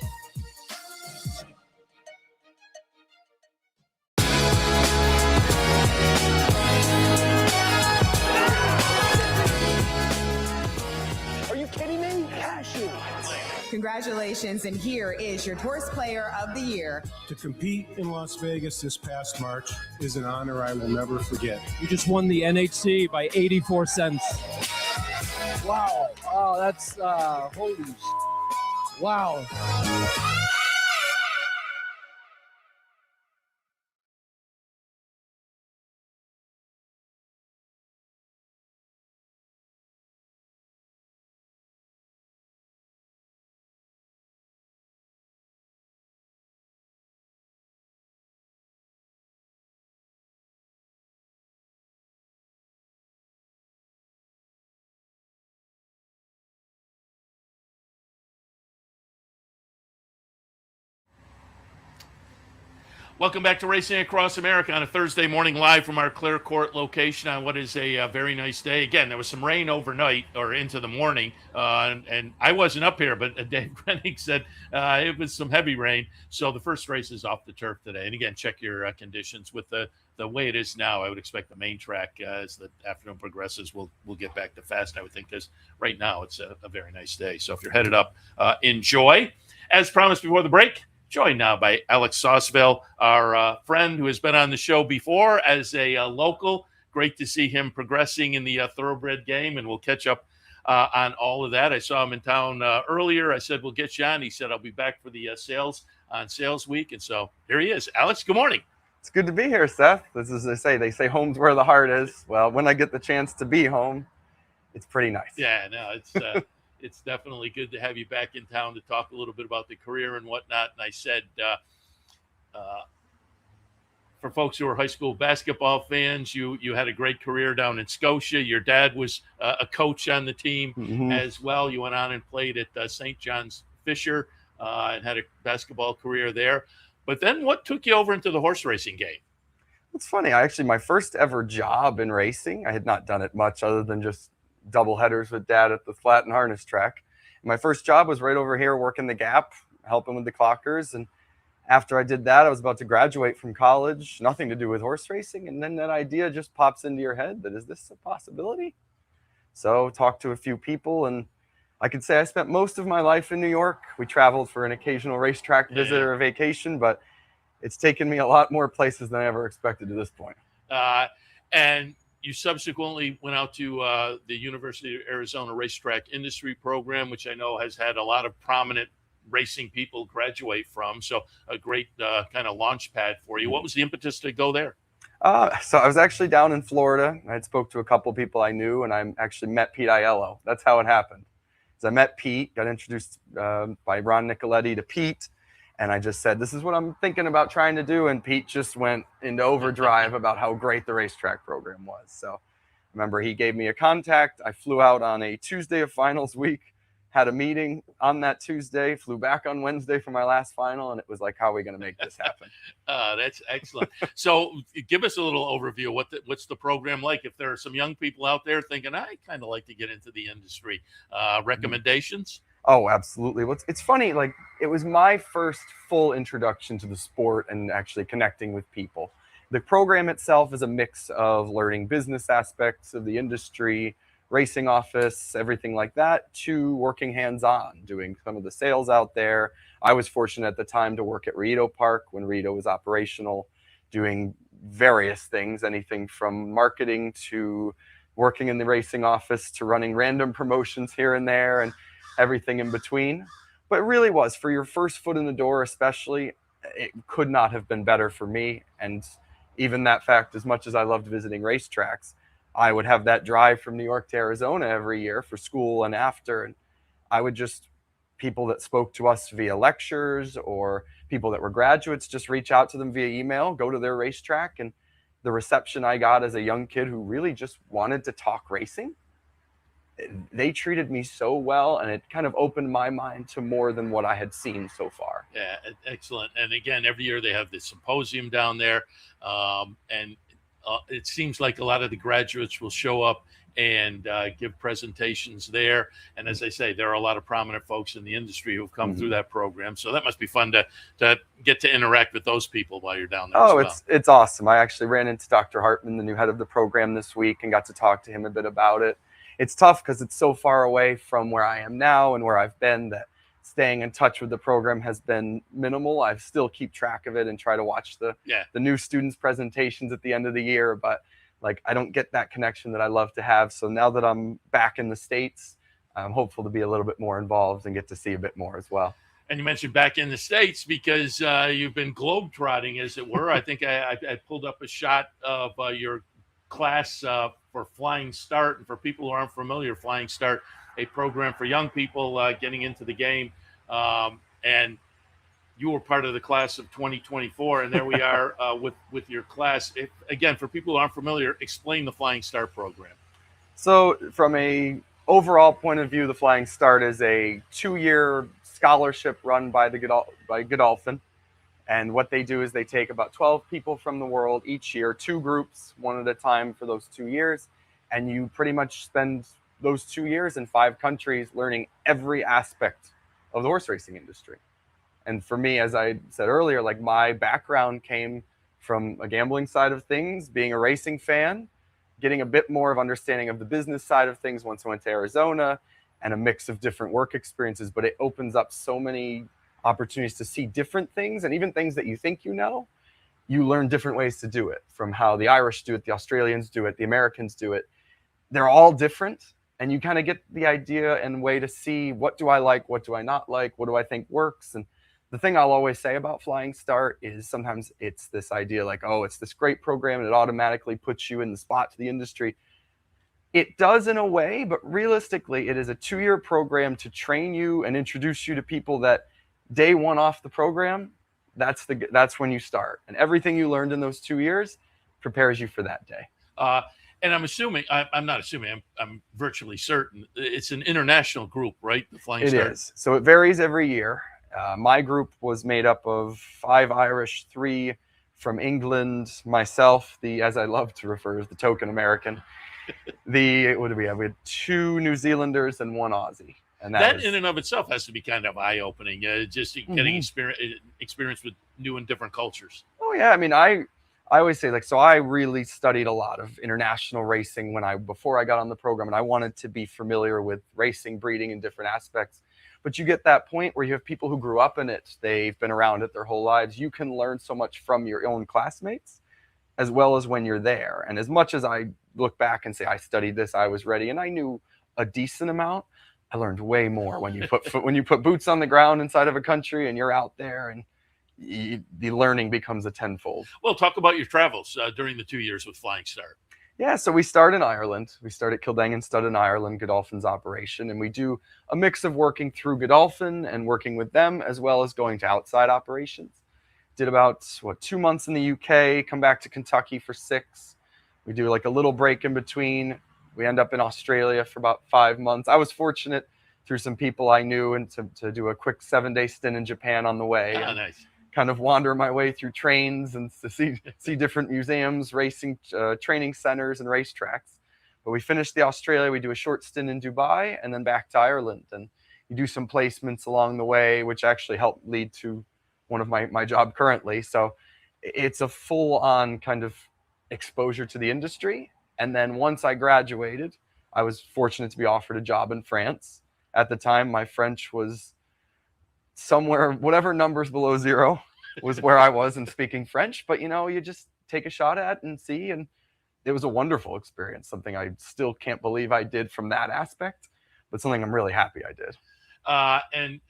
Congratulations, and here is your Horse Player of the Year. To compete in Las Vegas this past March is an honor I will never forget. You just won the NHC by 84 cents. Wow. Oh, that's holy. Wow. Welcome back to Racing Across America on a Thursday morning, live from our Clear Court location on what is a very nice day. Again, there was some rain overnight or into the morning, and I wasn't up here, but Dave Grening said it was some heavy rain. So the first race is off the turf today. And again, check your conditions. With the way it is now, I would expect the main track as the afternoon progresses, we'll get back to fast, I would think, because right now it's a very nice day. So if you're headed up, enjoy. As promised before the break, joined now by Alex Sausville, our friend who has been on the show before as a local. Great to see him progressing in the thoroughbred game, and we'll catch up on all of that. I saw him in town earlier. I said, we'll get you on. He said, I'll be back for the sales on sales week. And so here he is. Alex, good morning. It's good to be here, Seth. This is, they say home's where the heart is. Well, when I get the chance to be home, it's pretty nice. Yeah, no, it's it's definitely good to have you back in town to talk a little bit about the career and whatnot. And I said, for folks who are high school basketball fans, you had a great career down in Scotia. Your dad was a coach on the team as well. You went on and played at St. John's Fisher and had a basketball career there. But then what took you over into the horse racing game? It's funny. My first ever job in racing, I had not done it much other than just double headers with Dad at the flat and harness track. And my first job was right over here working the gap, helping with the clockers. And after I did that, I was about to graduate from college, nothing to do with horse racing. And then that idea just pops into your head that, is this a possibility? So talked to a few people, and I could say I spent most of my life in New York. We traveled for an occasional racetrack visit or a vacation, but it's taken me a lot more places than I ever expected to this point. And you subsequently went out to the University of Arizona Racetrack Industry Program, which I know has had a lot of prominent racing people graduate from. So a great kind of launch pad for you. What was the impetus to go there? So I was actually down in Florida. I had spoke to a couple people I knew, and I actually met Pete Aiello. That's how it happened. So I met Pete, got introduced by Ron Nicoletti to Pete. And I just said, this is what I'm thinking about trying to do. And Pete just went into overdrive about how great the racetrack program was. So remember, he gave me a contact. I flew out on a Tuesday of finals week, had a meeting on that Tuesday, flew back on Wednesday for my last final. And it was like, how are we going to make this happen? That's excellent. So give us a little overview. What's the program like? If there are some young people out there thinking, I kind of like to get into the industry, recommendations? Oh, absolutely. It's funny, like, it was my first full introduction to the sport and actually connecting with people. The program itself is a mix of learning business aspects of the industry, racing office, everything like that, to working hands-on, doing some of the sales out there. I was fortunate at the time to work at Rito Park when Rito was operational, doing various things, anything from marketing to working in the racing office to running random promotions here and there, and everything in between. But it really was, for your first foot in the door especially, it could not have been better for me. And even that fact, as much as I loved visiting racetracks, I would have that drive from New York to Arizona every year for school and after, and I would just, people that spoke to us via lectures or people that were graduates, just reach out to them via email, go to their racetrack. And the reception I got as a young kid who really just wanted to talk racing, they treated me so well, and it kind of opened my mind to more than what I had seen so far. Yeah, excellent. And again, every year they have this symposium down there, and it seems like a lot of the graduates will show up and give presentations there. And as I say, there are a lot of prominent folks in the industry who've come through that program. So that must be fun to get to interact with those people while you're down there. Oh, it's awesome. I actually ran into Dr. Hartman, the new head of the program, this week, and got to talk to him a bit about it. It's tough because it's so far away from where I am now and where I've been that staying in touch with the program has been minimal. I still keep track of it and try to watch the new students' presentations at the end of the year, but like, I don't get that connection that I love to have. So now that I'm back in the States, I'm hopeful to be a little bit more involved and get to see a bit more as well. And you mentioned back in the States because you've been globetrotting, as it were. I think I pulled up a shot of your class for Flying Start. And for people who aren't familiar, Flying Start, a program for young people getting into the game. And you were part of the class of 2024. And there we are with your class. Again, for people who aren't familiar, explain the Flying Start program. So from a overall point of view, the Flying Start is a 2-year scholarship run by Godolphin. And what they do is they take about 12 people from the world each year, 2 groups, one at a time for those 2 years. And you pretty much spend those 2 years in 5 countries learning every aspect of the horse racing industry. And for me, as I said earlier, like my background came from a gambling side of things, being a racing fan, getting a bit more of understanding of the business side of things once I went to Arizona, and a mix of different work experiences. But it opens up so many opportunities to see different things, and even things that you think you know, you learn different ways to do it, from how the Irish do it, the Australians do it, the Americans do it. They're all different, and you kind of get the idea and way to see, what do I like, what do I not like, what do I think works. And the thing I'll always say about Flying Start is sometimes it's this idea like, oh, it's this great program and it automatically puts you in the spot to the industry. It does in a way, but realistically, it is a 2-year program to train you and introduce you to people that day one off the program, that's when you start. And everything you learned in those 2 years prepares you for that day. And I'm assuming, I'm not assuming, I'm virtually certain, it's an international group, right? The Flying Start. It is. So it varies every year. My group was made up of 5 Irish, 3 from England, myself, as I love to refer as the token American. What do we have? We had 2 New Zealanders and 1 Aussie. And that in and of itself has to be kind of eye-opening, just getting experience with new and different cultures. Oh, yeah. I mean, I always say, like, so I really studied a lot of international racing before I got on the program, and I wanted to be familiar with racing, breeding, and different aspects. But you get that point where you have people who grew up in it. They've been around it their whole lives. You can learn so much from your own classmates as well as when you're there. And as much as I look back and say, I studied this, I was ready, and I knew a decent amount, I learned way more when you put boots on the ground inside of a country and you're out there, and the learning becomes a tenfold. Well, talk about your travels during the 2 years with Flying Start. Yeah, so we start in Ireland. We start at Kildangan Stud in Ireland, Godolphin's operation, and we do a mix of working through Godolphin and working with them, as well as going to outside operations. Did about 2 months in the UK, come back to Kentucky for 6. We do like a little break in between. We end up in Australia for about 5 months. I was fortunate through some people I knew and to do a quick 7-day stint in Japan on the way. Oh, nice. Kind of wander my way through trains and to see different museums, racing training centers, and racetracks. But we finished the Australia. We do a short stint in Dubai and then back to Ireland. And you do some placements along the way, which actually helped lead to one of my job currently. So it's a full-on kind of exposure to the industry. And then once I graduated, I was fortunate to be offered a job in France. At the time, my French was somewhere, whatever numbers below 0 was where I was in speaking French. But, you just take a shot at and see. And it was a wonderful experience, something I still can't believe I did from that aspect, but something I'm really happy I did. And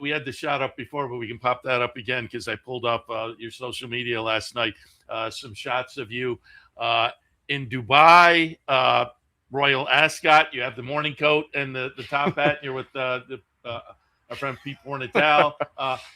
we had the shot up before, but we can pop that up again because I pulled up your social media last night, some shots of you in Dubai, Royal Ascot. You have the morning coat and the top hat. You're with our friend Pete Fornatal.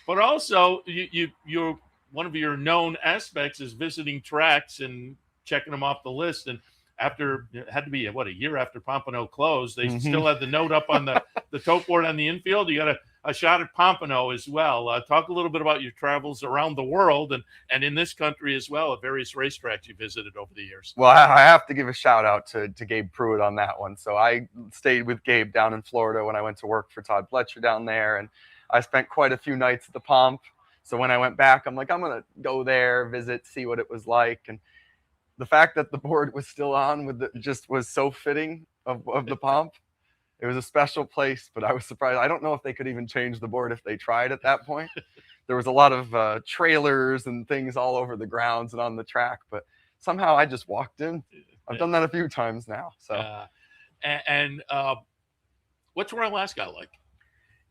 But also, you're one of your known aspects is visiting tracks and checking them off the list. And after it had to be a year after Pompano closed, they still had the note up on the tote board on the infield. You got a shot at Pompano as well. Talk a little bit about your travels around the world and in this country as well at various racetracks you visited over the years. Well, I have to give a shout out to Gabe Pruitt on that one. So I stayed with Gabe down in Florida when I went to work for Todd Fletcher down there, and I spent quite a few nights at the Pomp. So when I went back, I'm like, I'm going to go there, visit, see what it was like. And the fact that the board was still on just was so fitting of the Pomp. It was a special place, but I was surprised. I don't know if they could even change the board if they tried at that point. There was a lot of trailers and things all over the grounds and on the track, but somehow I just walked in. I've done that a few times now. So, what's Royal Ascot like?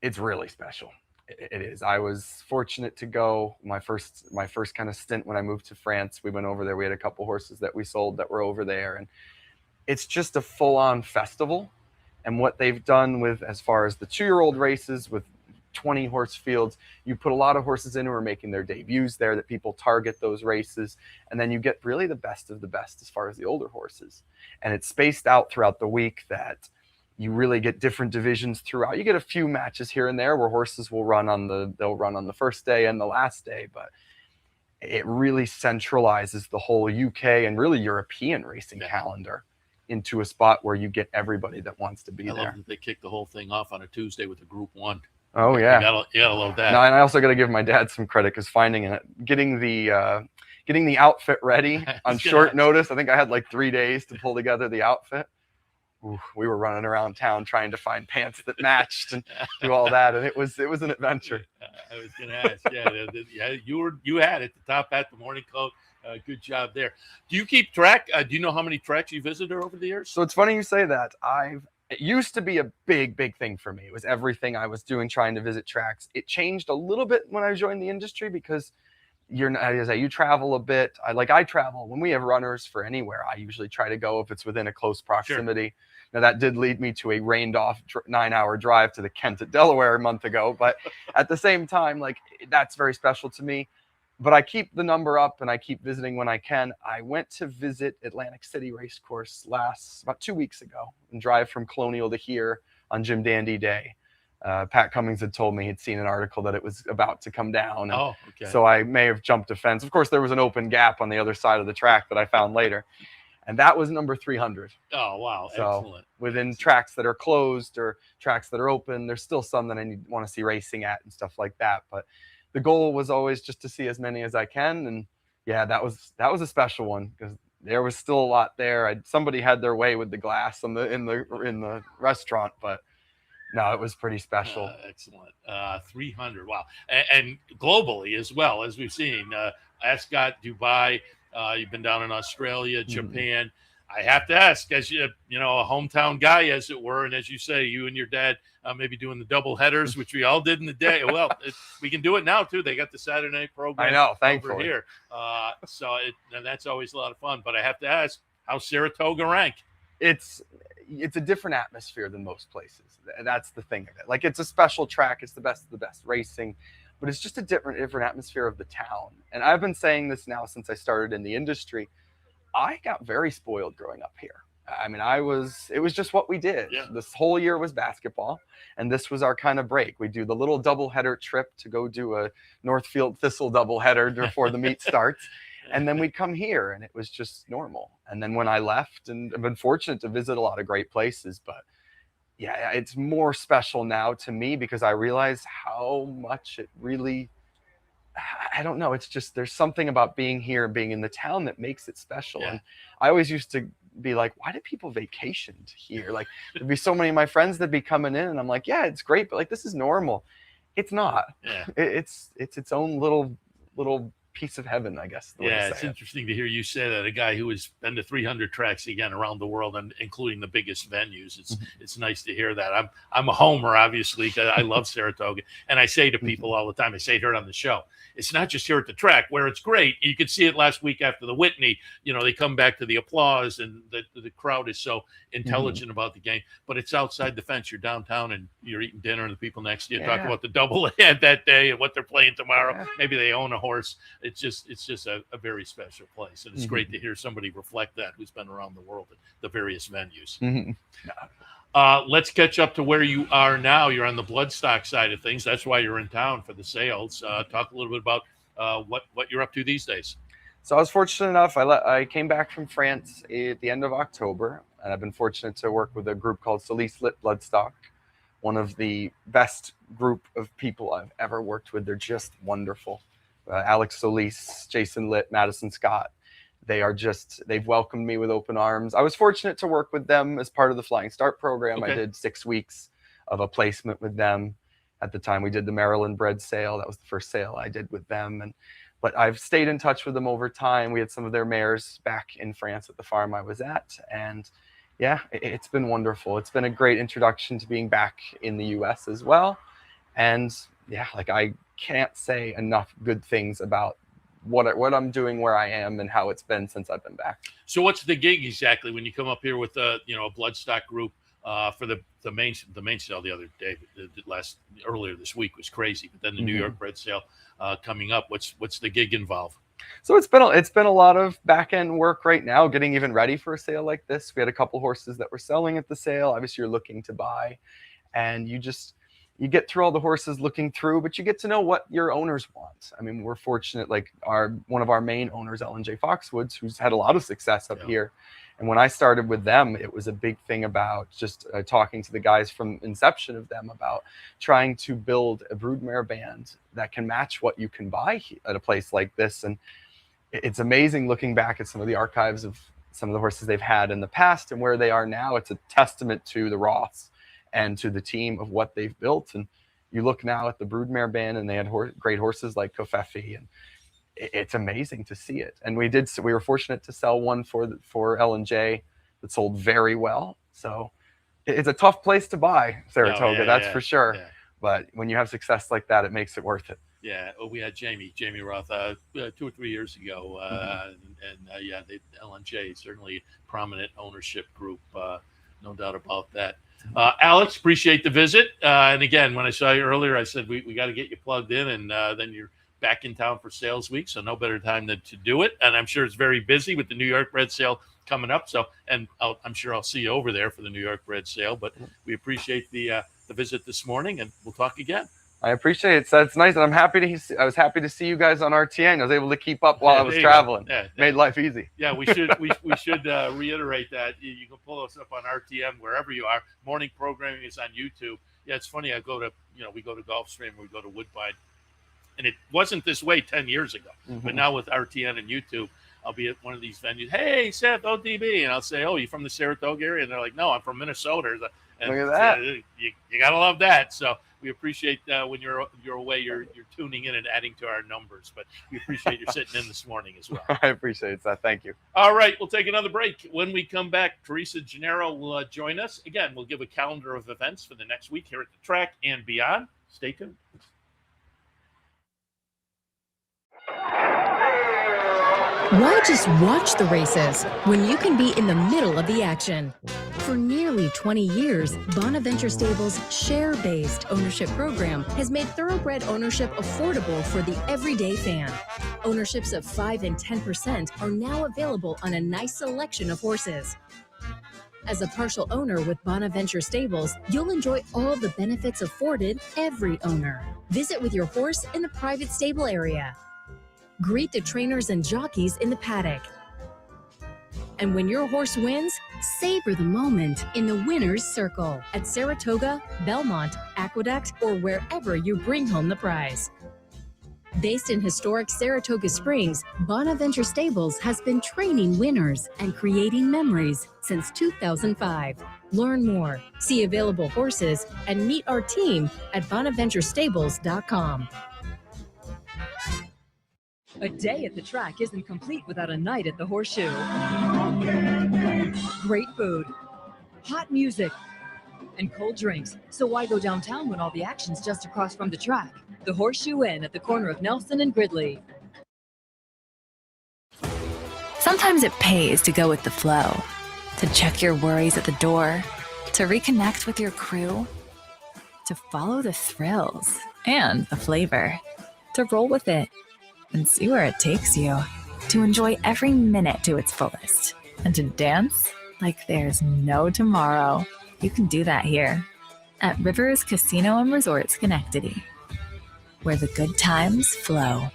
It's really special. It is. I was fortunate to go my first kind of stint when I moved to France. We went over there. We had a couple horses that we sold that were over there, and it's just a full-on festival. And what they've done with, as far as the 2-year-old races with 20 horse fields, you put a lot of horses in who are making their debuts there, that people target those races, and then you get really the best of the best as far as the older horses. And it's spaced out throughout the week that you really get different divisions throughout. You get a few matches here and there where horses will run on the first day and the last day, but it really centralizes the whole UK and really European racing calendar into a spot where you get everybody that wants to be I there. love that they kicked the whole thing off on a Tuesday with a Group 1. Oh yeah, you gotta love that. No, and I also got to give my dad some credit because getting the outfit ready on short notice. I think I had like 3 days to pull together the outfit. Ooh, we were running around town trying to find pants that matched and do all that, and it was an adventure. I was going to ask, you had it, the top hat, the morning coat. Good job there. Do you keep track? Do you know how many tracks you visited over the years? So it's funny you say that. It used to be a big thing for me. It was everything I was doing, trying to visit tracks. It changed a little bit when I joined the industry because you travel a bit. I travel when we have runners for anywhere. I usually try to go if it's within a close proximity. Sure. Now that did lead me to a rained off 9-hour drive to the Kent at Delaware a month ago. But at the same time, that's very special to me. But I keep the number up and I keep visiting when I can. I went to visit Atlantic City Racecourse about 2 weeks ago and drive from Colonial to here on Jim Dandy Day. Pat Cummings had told me he'd seen an article that it was about to come down. So I may have jumped a fence. Of course, there was an open gap on the other side of the track that I found later. And that was number 300. Oh, wow. So excellent. Within tracks that are closed or tracks that are open, there's still some that I want to see racing at and stuff like that. But the goal was always just to see as many as I can. And yeah, that was a special one because there was still a lot there. Somebody had their way with the glass in the restaurant, but no, it was pretty special. Excellent. 300. Wow. And globally as well, as we've seen, Ascot, Dubai, you've been down in Australia, Japan. I have to ask, as a hometown guy, as it were, and as you say, you and your dad maybe doing the double headers, which we all did in the day. Well, we can do it now too. They got the Saturday night program. I know, thankfully. Over here. And that's always a lot of fun. But I have to ask, how's Saratoga rank? It's a different atmosphere than most places. That's the thing of it. It's a special track. It's the best of the best racing, but it's just a different atmosphere of the town. And I've been saying this now since I started in the industry. I got very spoiled growing up here. I mean, it was just what we did. Yeah. This whole year was basketball, and this was our kind of break. We do the little doubleheader trip to go do a Northfield Thistle doubleheader before the meet starts. And then we'd come here, and it was just normal. And then when I left, and I've been fortunate to visit a lot of great places, but yeah, it's more special now to me because I realize how much it really, I don't know. It's just, there's something about being here and being in the town that makes it special. Yeah. And I always used to be like, why do people vacation here? There'd be so many of my friends that'd be coming in and I'm like, yeah, it's great, but this is normal. It's not. Yeah. It's its own little piece of heaven, I guess. Yeah, it's interesting to hear you say that. A guy who has been to 300 tracks again around the world, and including the biggest venues. It's nice to hear that. I'm a homer, obviously, because I love Saratoga, and I say to people all the time. I say it here on the show. It's not just here at the track where it's great. You could see it last week after the Whitney. They come back to the applause, and the crowd is so intelligent about the game. But it's outside the fence. You're downtown, and you're eating dinner, and the people next to you talk about the double they had that day and what they're playing tomorrow. Yeah. Maybe they own a horse. It's just a very special place, and it's great to hear somebody reflect that who's been around the world at the various venues. Let's catch up to where you are now. You're on the Bloodstock side of things. That's why you're in town for the sales. Talk a little bit about what you're up to these days. So I was fortunate enough. I came back from France at the end of October, and I've been fortunate to work with a group called SolisLitt Bloodstock, one of the best group of people I've ever worked with. They're just wonderful. Alex Solis, Jason Litt, Madison Scott. They've welcomed me with open arms. I was fortunate to work with them as part of the Flying Start program. Okay. I did 6 weeks of a placement with them. At the time, we did the Maryland bred sale. That was the first sale I did with them. But I've stayed in touch with them over time. We had some of their mares back in France at the farm I was at. And yeah, it's been wonderful. It's been a great introduction to being back in the US as well. And yeah, I can't say enough good things about what I'm doing, where I am, and how it's been since I've been back. So what's the gig exactly when you come up here with a Bloodstock group for the main sale the other day? Earlier this week was crazy, but then the New York bred sale coming up. What's the gig involve? So it's been a lot of back end work right now, getting even ready for a sale like this. We had a couple horses that were selling at the sale. Obviously, you're looking to buy, and you get through all the horses looking through, but you get to know what your owners want. I mean, we're fortunate, like one of our main owners, J Foxwoods, who's had a lot of success up here. And when I started with them, it was a big thing about just talking to the guys from inception of them about trying to build a broodmare band that can match what you can buy at a place like this. And it's amazing looking back at some of the archives of some of the horses they've had in the past and where they are now. It's a testament to the Roths and to the team of what they've built. And you look now at the broodmare band, and they had great horses like Kofefi, and it's amazing to see it. And we were fortunate to sell one for L&J that sold very well. So it's a tough place to buy Saratoga, that's for sure. Yeah. But when you have success like that, it makes it worth it. Yeah. Oh, we had Jamie Roth 2 or 3 years ago, yeah, L&J certainly prominent ownership group, no doubt about that. Alex, appreciate the visit. And again, when I saw you earlier, I said we got to get you plugged in, and then you're back in town for sales week, so no better time than to do it. And I'm sure it's very busy with the New York Bred Sale coming up. So, and I'm sure I'll see you over there for the New York Bred Sale. But we appreciate the visit this morning, and we'll talk again. I appreciate it. So it's nice, and I was happy to see you guys on RTN. I was able to keep up while I was traveling. Made life easy. Yeah, we should reiterate that. You can pull us up on RTN wherever you are. Morning programming is on YouTube. Yeah, it's funny. We go to Gulfstream, we go to Woodbine, and it wasn't this way 10 years ago. But now with RTN and YouTube, I'll be at one of these venues. Hey, Seth, ODB, and I'll say, "Oh, you from the Saratoga area?" And they're like, "No, I'm from Minnesota." And look at that. You gotta love that. So we appreciate when you're away, you're tuning in and adding to our numbers. But we appreciate you sitting in this morning as well. I appreciate it, Seth. Thank you. All right, we'll take another break. When we come back, Teresa Genaro will join us. Again, we'll give a calendar of events for the next week here at the track and beyond. Stay tuned. Why just watch the races when you can be in the middle of the action? For nearly 20 years, Bonaventure Stables' share-based ownership program has made thoroughbred ownership affordable for the everyday fan. Ownerships of 5 and 10% are now available on a nice selection of horses. As a partial owner with Bonaventure Stables, you'll enjoy all the benefits afforded every owner. Visit with your horse in the private stable area. Greet the trainers and jockeys in the paddock. And when your horse wins, savor the moment in the winner's circle at Saratoga, Belmont, Aqueduct, or wherever you bring home the prize. Based in historic Saratoga Springs, Bonaventure Stables has been training winners and creating memories since 2005. Learn more, see available horses, and meet our team at bonaventurestables.com. A day at the track isn't complete without a night at the Horseshoe. Great food, hot music, and cold drinks. So why go downtown when all the action's just across from the track? The Horseshoe Inn at the corner of Nelson and Gridley. Sometimes it pays to go with the flow, to check your worries at the door, to reconnect with your crew, to follow the thrills and the flavor, to roll with it and see where it takes you, to enjoy every minute to its fullest, and to dance like there's no tomorrow. You can do that here at Rivers Casino and Resort Schenectady, where the good times flow.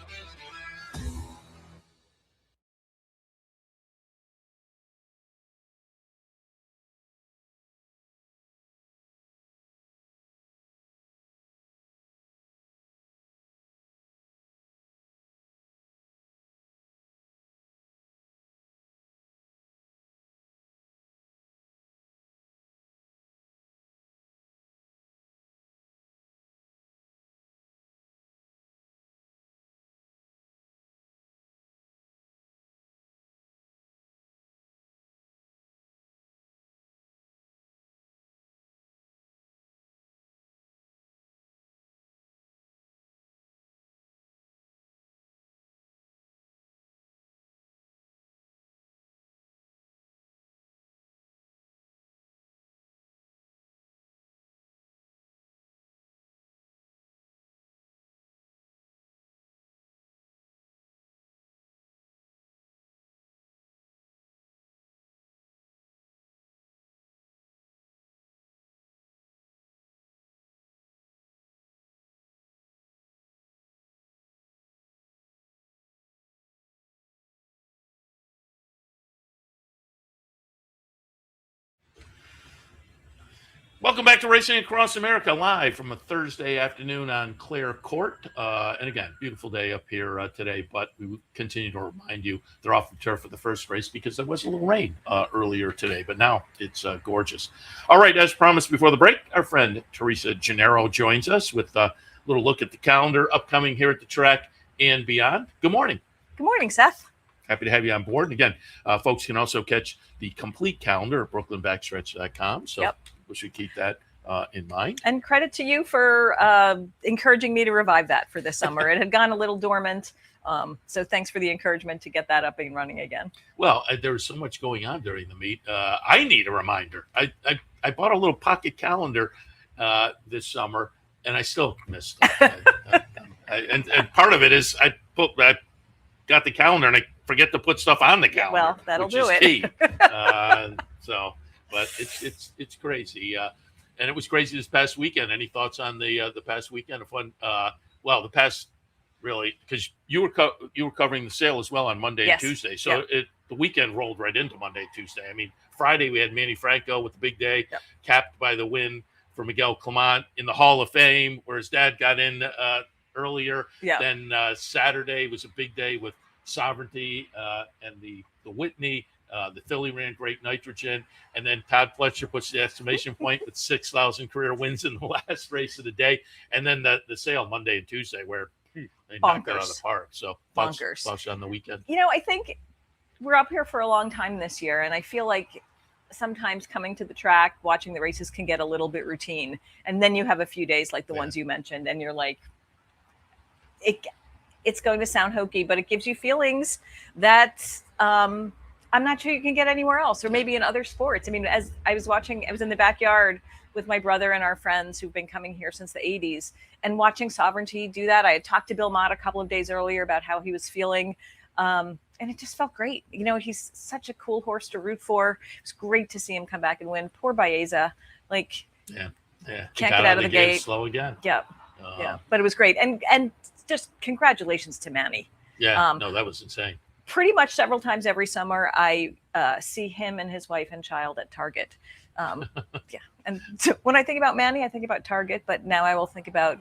Welcome back to Racing Across America, live from a Thursday afternoon on Clare Court. And again, beautiful day up here today, but we continue to remind you they're off the turf for the first race because there was a little rain earlier today, but now it's gorgeous. All right, as promised before the break, our friend Teresa Genaro joins us with a little look at the calendar upcoming here at the track and beyond. Good morning. Good morning, Seth. Happy to have you on board. And again, folks can also catch the complete calendar at brooklynbackstretch.com. So we should keep that in mind. And credit to you for encouraging me to revive that for this summer. It had gone a little dormant. So thanks for the encouragement to get that up and running again. Well, there was so much going on during the meet. I need a reminder. I bought a little pocket calendar this summer, and I still missed it. And part of it is I got the calendar, and I forget to put stuff on the calendar. Well, that'll do it. Key. But it's crazy. And it was crazy this past weekend. Any thoughts on the past weekend of fun? The past really, because you were covering the sale as well on Monday and Tuesday. So the weekend rolled right into Monday and Tuesday. I mean, Friday we had Manny Franco with the big day, capped by the win for Miguel Clement in the Hall of Fame, where his dad got in earlier. Then Saturday was a big day with Sovereignty and the Whitney. The Philly ran great nitrogen, and then Todd Fletcher puts the exclamation point with 6,000 career wins in the last race of the day, and then the sale Monday and Tuesday where they knocked it out of the park. So thoughts on the weekend. You know, I think we're up here for a long time this year, and I feel like sometimes coming to the track, watching the races can get a little bit routine, and then you have a few days like the ones you mentioned, and you're like, it's going to sound hokey, but it gives you feelings that I'm not sure you can get anywhere else, or maybe in other sports. I mean, as I was watching, I was in the backyard with my brother and our friends who've been coming here since the 80s and watching Sovereignty do that. I had talked to Bill Mott a couple of days earlier about how he was feeling. And it just felt great. You know, he's such a cool horse to root for. It was great to see him come back and win. Poor Baeza. Like, can't get out of the gate. Slow again. Yeah. But it was great. And just congratulations to Manny. Yeah, that was insane. Pretty much several times every summer, I see him and his wife and child at Target. And so when I think about Manny, I think about Target, but now I will think about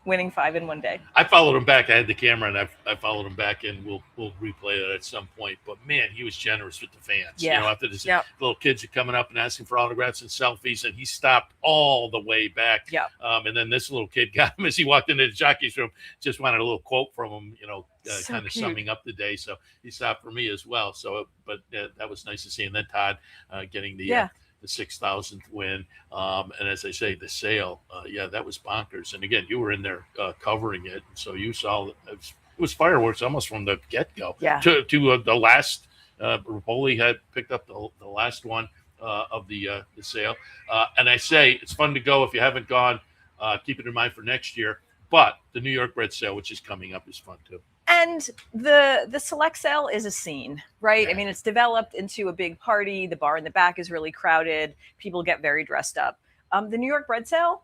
winning 5 in one day. I followed him back. I had the camera, and I followed him back, and we'll replay it at some point. But man, he was generous with the fans. Yeah. You know, after this, little kids are coming up and asking for autographs and selfies, and he stopped all the way back. Yeah. And then this little kid got him as he walked into the jockey's room. Just wanted a little quote from him. You know, so kind of cute. summing up the day. So he stopped for me as well. So, but that was nice to see. And then Todd getting the 6,000th win. And as I say, the sale, that was bonkers. And again, you were in there covering it. So you saw it was fireworks almost from the get-go. Yeah. To the last, Rapoli had picked up the last one of the sale. And I say it's fun to go. If you haven't gone, keep it in mind for next year. But the New York bred sale, which is coming up, is fun too. And the select sale is a scene, right? Yeah. I mean, it's developed into a big party. The bar in the back is really crowded. People get very dressed up. The New York bred sale,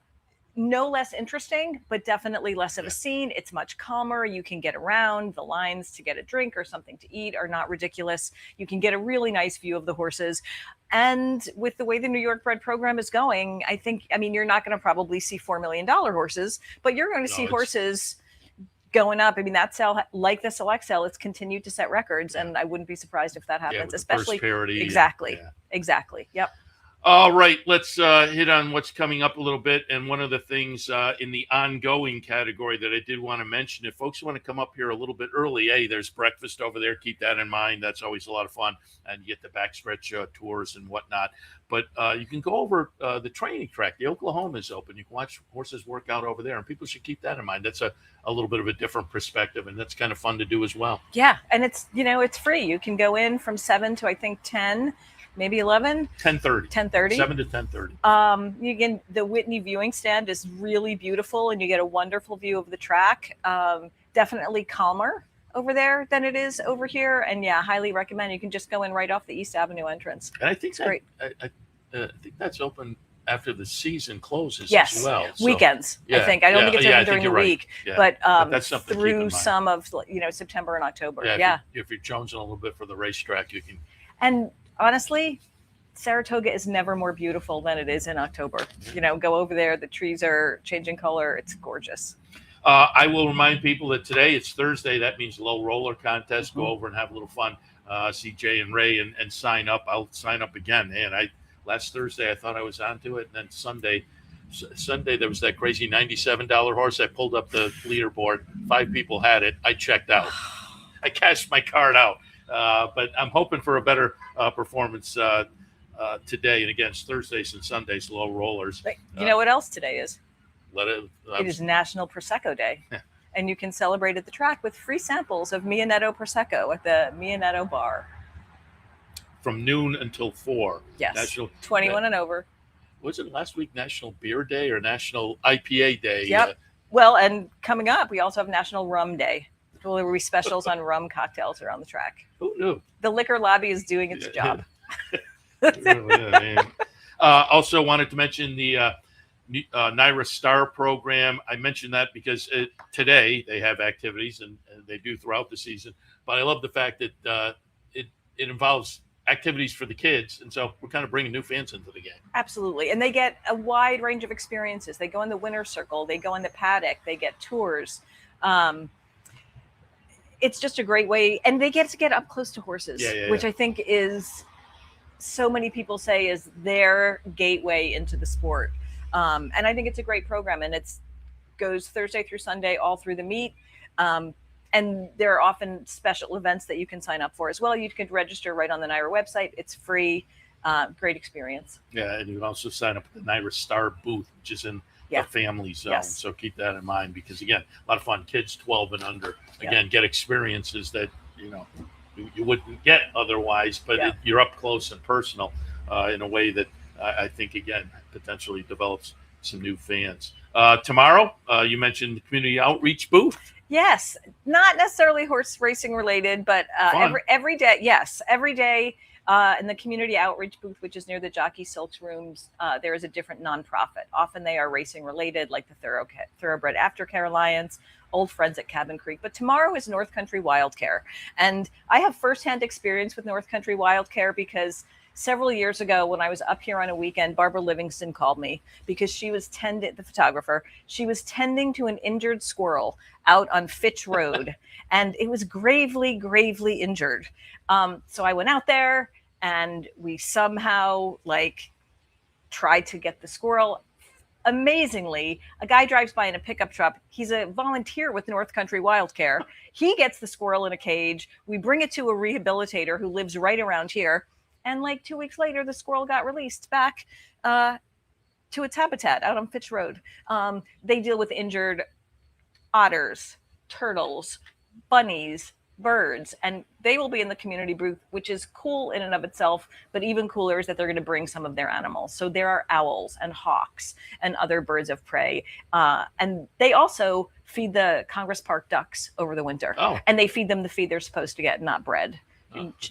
no less interesting, but definitely less of a scene. It's much calmer. You can get around. The lines to get a drink or something to eat are not ridiculous. You can get a really nice view of the horses. And with the way the New York bred program is going, I mean, you're not going to probably see $4 million horses, but you're going to see horses going up. I mean, that sale, like the select sale, it's continued to set records, and I wouldn't be surprised if that happens, especially parity. Exactly. Yep. All right, let's hit on what's coming up a little bit. And one of the things in the ongoing category that I did want to mention, if folks want to come up here a little bit early, hey, there's breakfast over there. Keep that in mind. That's always a lot of fun. And you get the backstretch tours and whatnot. But you can go over the training track. The Oklahoma is open. You can watch horses work out over there. And people should keep that in mind. That's a little bit of a different perspective. And that's kind of fun to do as well. Yeah, and it's free. You can go in from 7 to, I think, 10. Maybe 11? 10:30. 10:30? 7 to 10:30. The Whitney viewing stand is really beautiful, and you get a wonderful view of the track. Definitely calmer over there than it is over here. And highly recommend. You can just go in right off the East Avenue entrance. And I think great. I think that's open after the season closes as well. So, weekends, I think. I don't think it's open during the week, but that's through some of September and October. If you're jonesing a little bit for the racetrack, you can. And honestly, Saratoga is never more beautiful than it is in October. You know, go over there. The trees are changing color. It's gorgeous. I will remind people that today it's Thursday. That means low roller contest. Go over and have a little fun. See Jay and Ray and sign up. I'll sign up again. Man, last Thursday I thought I was onto it, and then Sunday there was that crazy $97 horse. I pulled up the leaderboard. 5 people had it. I checked out. I cashed my card out. But I'm hoping for a better performance today. And again, it's Thursdays and Sundays, low rollers. You know what else today is? It is National Prosecco Day. And you can celebrate at the track with free samples of Mia Netto Prosecco at the Mia Netto Bar. From noon until 4. Yes. 21 and over. Was it last week National Beer Day or National IPA Day? Yep. Well, and coming up, we also have National Rum Day. There will be specials on rum cocktails around the track. Who knew? The liquor lobby is doing its job. Also wanted to mention the NYRA Star program. I mentioned that because today they have activities and they do throughout the season. But I love the fact that it involves activities for the kids. And so we're kind of bringing new fans into the game. Absolutely. And they get a wide range of experiences. They go in the winner's circle. They go in the paddock. They get tours. It's just a great way. And they get to get up close to horses, which I think is, so many people say, is their gateway into the sport. And I think it's a great program. And it goes Thursday through Sunday, all through the meet. And there are often special events that you can sign up for as well. You can register right on the NYRA website. It's free. Great experience. Yeah, and you can also sign up at the NYRA Star booth, which is in the family zone. Yes. So keep that in mind because, again, a lot of fun. Kids 12 and under, again, get experiences that, you wouldn't get otherwise, but you're up close and personal in a way that I think, again, potentially develops some new fans. Tomorrow, you mentioned the community outreach booth. Yes, not necessarily horse racing related, but every day. Yes, every day in the community outreach booth, which is near the Jockey Silks rooms, there is a different nonprofit. Often they are racing related, like the Thoroughbred Aftercare Alliance, Old Friends at Cabin Creek. But tomorrow is North Country Wild Care, and I have firsthand experience with North Country Wild Care because several years ago, when I was up here on a weekend, Barbara Livingston called me because she was the photographer. She was tending to an injured squirrel out on Fitch Road, and it was gravely, gravely injured. So I went out there, and we somehow tried to get the squirrel. Amazingly, a guy drives by in a pickup truck. He's a volunteer with North Country Wild Care. He gets the squirrel in a cage. We bring it to a rehabilitator who lives right around here. And 2 weeks later, the squirrel got released back to its habitat out on Fitch Road. They deal with injured otters, turtles, bunnies, birds, and they will be in the community booth, which is cool in and of itself. But even cooler is that they're going to bring some of their animals. So there are owls and hawks and other birds of prey. And they also feed the Congress Park ducks over the winter. Oh. And they feed them the feed they're supposed to get, not bread.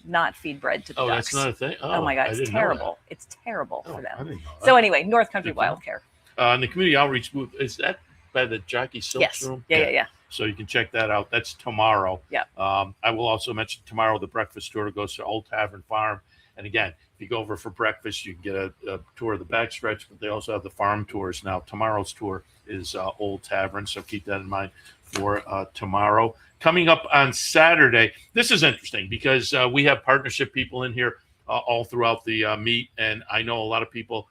Not feed bread to the ducks. That's not a thing. Oh my God, it's terrible. It's terrible for I them. didn't know that. So anyway, North Country Wild Care. And the community outreach booth, is that by the Jockey Silks room? Yeah. So you can check that out. That's tomorrow. Yeah. I will also mention tomorrow the breakfast tour goes to Old Tavern Farm. And again, if you go over for breakfast, you can get a tour of the backstretch, but they also have the farm tours now. Tomorrow's tour is Old Tavern, so keep that in mind for tomorrow. Coming up on Saturday, this is interesting because we have partnership people in here all throughout the meet, and I know a lot of people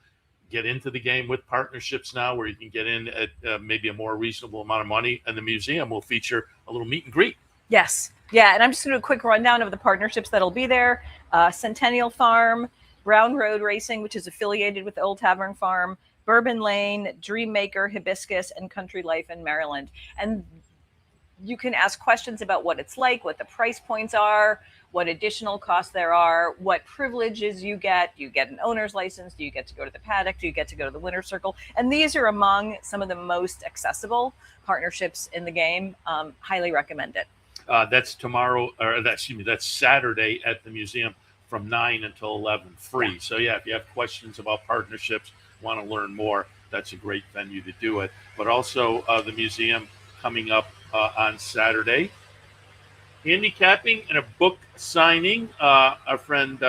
get into the game with partnerships now where you can get in at maybe a more reasonable amount of money, and the museum will feature a little meet and greet. Yes. Yeah, and I'm just going to do a quick rundown of the partnerships that'll be there. Centennial Farm, Brown Road Racing, which is affiliated with Old Tavern Farm, Bourbon Lane, Dreammaker, Hibiscus, and Country Life in Maryland. And you can ask questions about what it's like, what the price points are, what additional costs there are, what privileges you get. Do you get an owner's license? Do you get to go to the paddock? Do you get to go to the winner's circle? And these are among some of the most accessible partnerships in the game. Highly recommend it. That's tomorrow, that's Saturday at the museum from 9 until 11, free. So yeah, if you have questions about partnerships, want to learn more, that's a great venue to do it. But also the museum coming up on Saturday. Handicapping and a book signing. Our friend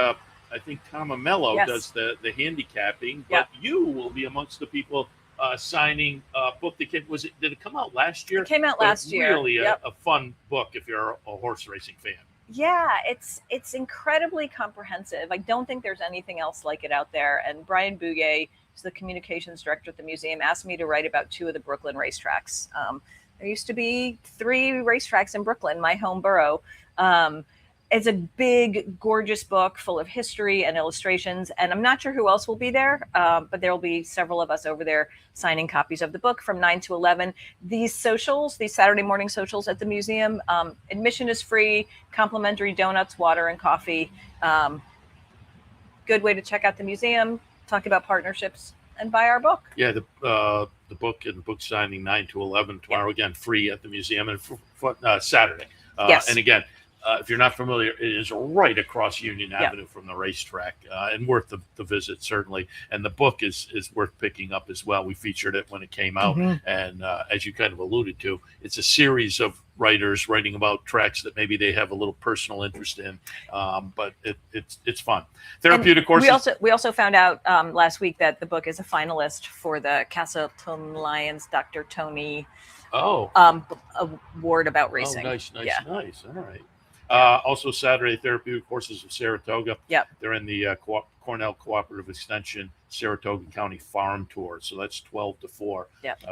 I think Tom Amello Yes. does the handicapping, but you will be amongst the people signing a book that came. Did it come out last year? It came out But last year. Really a fun book if you're a horse racing fan. Yeah, it's incredibly comprehensive. I don't think there's anything else like it out there. And Brian Bouguet, who's the communications director at the museum, asked me to write about 2 of the Brooklyn racetracks. There used to be 3 racetracks in Brooklyn, my home borough. It's a big, gorgeous book full of history and illustrations. And I'm not sure who else will be there, but there will be several of us over there signing copies of the book from 9 to 11. These socials, these Saturday morning socials at the museum, admission is free, complimentary donuts, water, and coffee. Good way to check out the museum, talk about partnerships, and buy our book. Yeah, the book and the book signing 9 to 11 tomorrow, again, free at the museum, and Saturday. Yes. And again, if you're not familiar, it is right across Union Avenue from the racetrack, and worth the visit, certainly. And the book is worth picking up as well. We featured it when it came out. And as you kind of alluded to, it's a series of writers writing about tracks that maybe they have a little personal interest in. But it's fun. Therapeutic horses. We also found out last week that the book is a finalist for the Castleton Lions Dr. Tony award about racing. Oh, nice. All right. Also Saturday, Therapeutic Horses of Saratoga. Yep. They're in the Cornell Cooperative Extension Saratoga County Farm Tour. So that's 12 to 4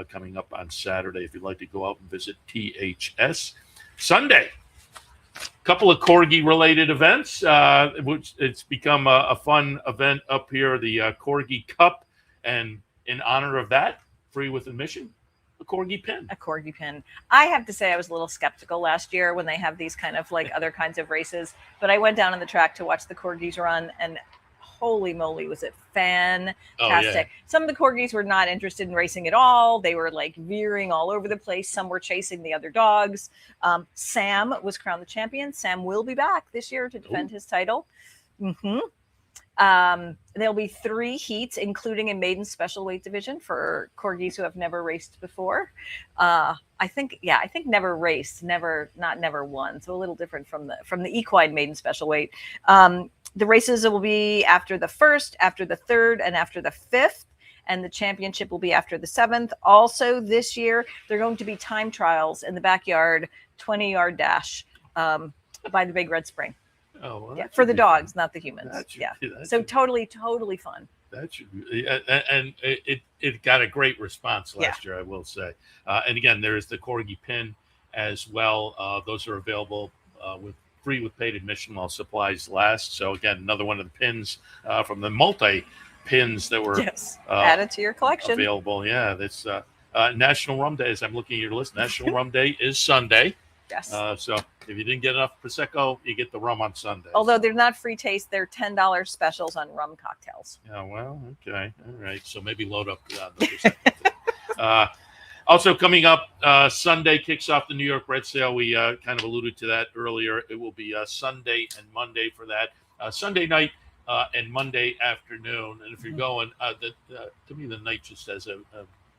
coming up on Saturday if you'd like to go out and visit THS. Sunday, a couple of Corgi-related events, which it's become a fun event up here, the Corgi Cup. And in honor of that, free with admission, a Corgi pin. A Corgi pin. I have to say I was a little skeptical last year when they have these kind of like other kinds of races, but I went down on the track to watch the Corgis run, and holy moly, was it fantastic. Some of the Corgis were not interested in racing at all. They were like veering all over the place. Some were chasing the other dogs. Sam was crowned the champion. Sam will be back this year to defend his title. There'll be 3 heats, including a maiden special weight division for Corgis who have never raced before. I think never raced, never won. So a little different from the equine maiden special weight. The races will be after the 1st, after the 3rd, and after the 5th. And the championship will be after the 7th. Also this year, there are going to be time trials in the backyard, 20-yard dash by the Big Red Spring. Oh, well, for the dogs, not the humans. So totally fun. That should be, and it got a great response last year, I will say. And again, there is the Corgi pin as well. Those are available free with paid admission while supplies last. So again, another one of the pins from the multi pins that were added to your collection. Available. Yeah, that's National Rum Day. As I'm looking at your list, National Rum Day is Sunday. Yes. So if you didn't get enough Prosecco, you get the rum on Sunday. Although they're not free taste, they're $10 specials on rum cocktails. Yeah, well, okay. All right. So maybe load up the Prosecco. Also coming up, Sunday kicks off the New York Red Sale. We kind of alluded to that earlier. It will be Sunday and Monday for that. Sunday night and Monday afternoon. And if you're going, to me, the night just has a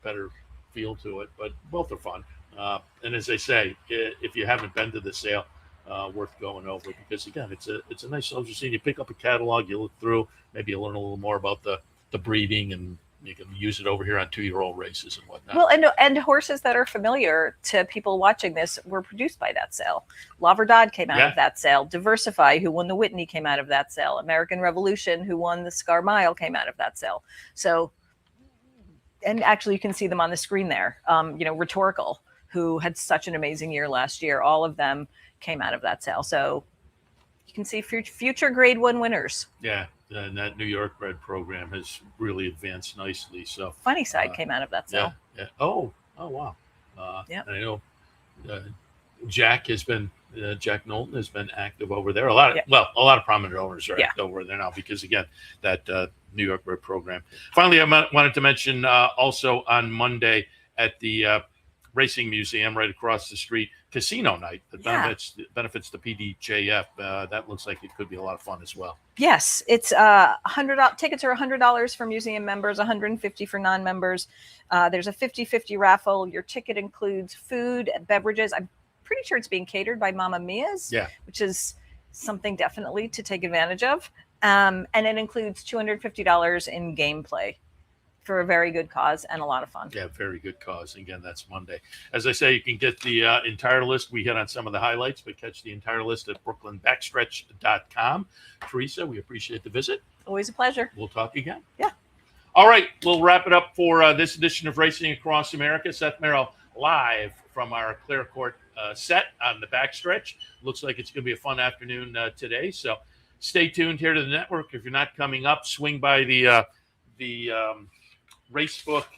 better feel to it, but both are fun. And as I say, if you haven't been to the sale, worth going over, because again, it's a nice social scene. You pick up a catalog, you look through, maybe you learn a little more about the breeding, and you can use it over here on 2-year-old races and whatnot. Well, and horses that are familiar to people watching this were produced by that sale. La Verdad came out of that sale. Diversify, who won the Whitney, came out of that sale. American Revolution, who won the Scar Mile, came out of that sale. So, and actually you can see them on the screen there. Rhetorical, who had such an amazing year last year. All of them came out of that sale. So you can see future grade 1 winners. Yeah, and that New York bred program has really advanced nicely. So Funny Side came out of that sale. Yeah. Oh, wow. Yeah. I know Jack Knowlton has been active over there. A lot of prominent owners are active over there now because, again, that New York bred program. Finally, I wanted to mention also on Monday at the Racing Museum right across the street, casino night that benefits the PDJF. That looks like it could be a lot of fun as well. Yes, it's $100. Tickets are $100 for museum members, $150 for non-members. There's a 50-50 raffle. Your ticket includes food and beverages. I'm pretty sure it's being catered by Mamma Mia's, which is something definitely to take advantage of. And it includes $250 in gameplay for a very good cause and a lot of fun. Yeah, very good cause. Again, that's Monday. As I say, you can get the entire list. We hit on some of the highlights, but catch the entire list at brooklynbackstretch.com. Teresa, we appreciate the visit. Always a pleasure. We'll talk again. Yeah. All right, we'll wrap it up for this edition of Racing Across America. Seth Merrow live from our Clare Court set on the backstretch. Looks like it's going to be a fun afternoon today, so stay tuned here to the network. If you're not coming up, swing by the race book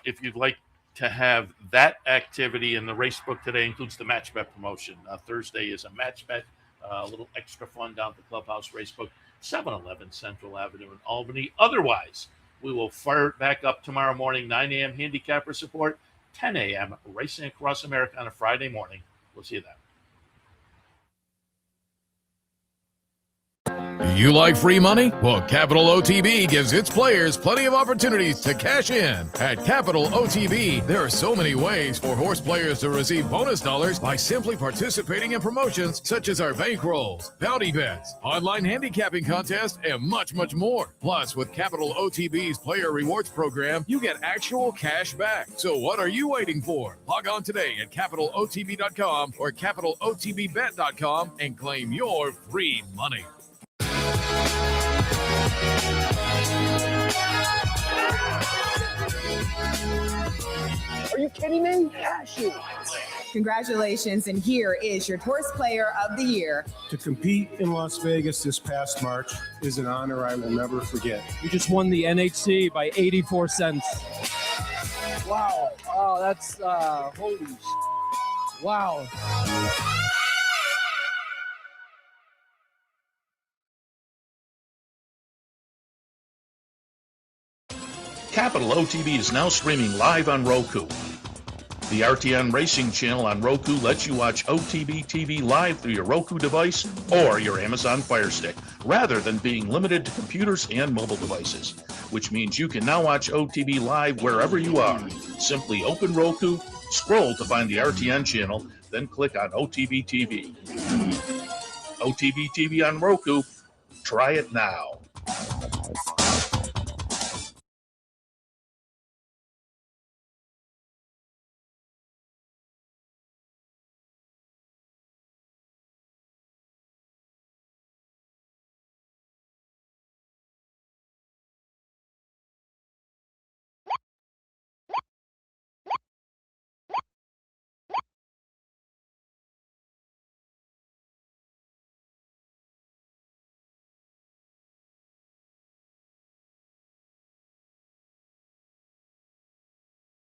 if you'd like to have that activity. And the race book today includes the match bet promotion. Thursday is a match bet, a little extra fun down at the Clubhouse race book, 711 Central Avenue in Albany. Otherwise, we will fire it back up tomorrow morning, 9 a.m. handicapper support, 10 a.m. Racing Across America on a Friday morning. We'll see you then. You like free money? Well, Capital OTB gives its players plenty of opportunities to cash in. At Capital OTB, there are so many ways for horse players to receive bonus dollars by simply participating in promotions such as our bankrolls, bounty bets, online handicapping contests, and much, much more. Plus, with Capital OTB's Player Rewards program, you get actual cash back. So what are you waiting for? Log on today at CapitalOTB.com or CapitalOTBBet.com and claim your free money. Are you kidding me? Shoot. Congratulations, and here is your Horse Player of the Year. To compete in Las Vegas this past March is an honor I will never forget. You just won the NHC by 84 cents. Wow. Oh, that's holy sh**. Wow. Capital OTB is now streaming live on Roku. The RTN Racing channel on Roku lets you watch OTB TV live through your Roku device or your Amazon Fire Stick, rather than being limited to computers and mobile devices, which means you can now watch OTB live wherever you are. Simply open Roku, scroll to find the RTN channel, then click on OTB TV. OTB TV on Roku. Try it now.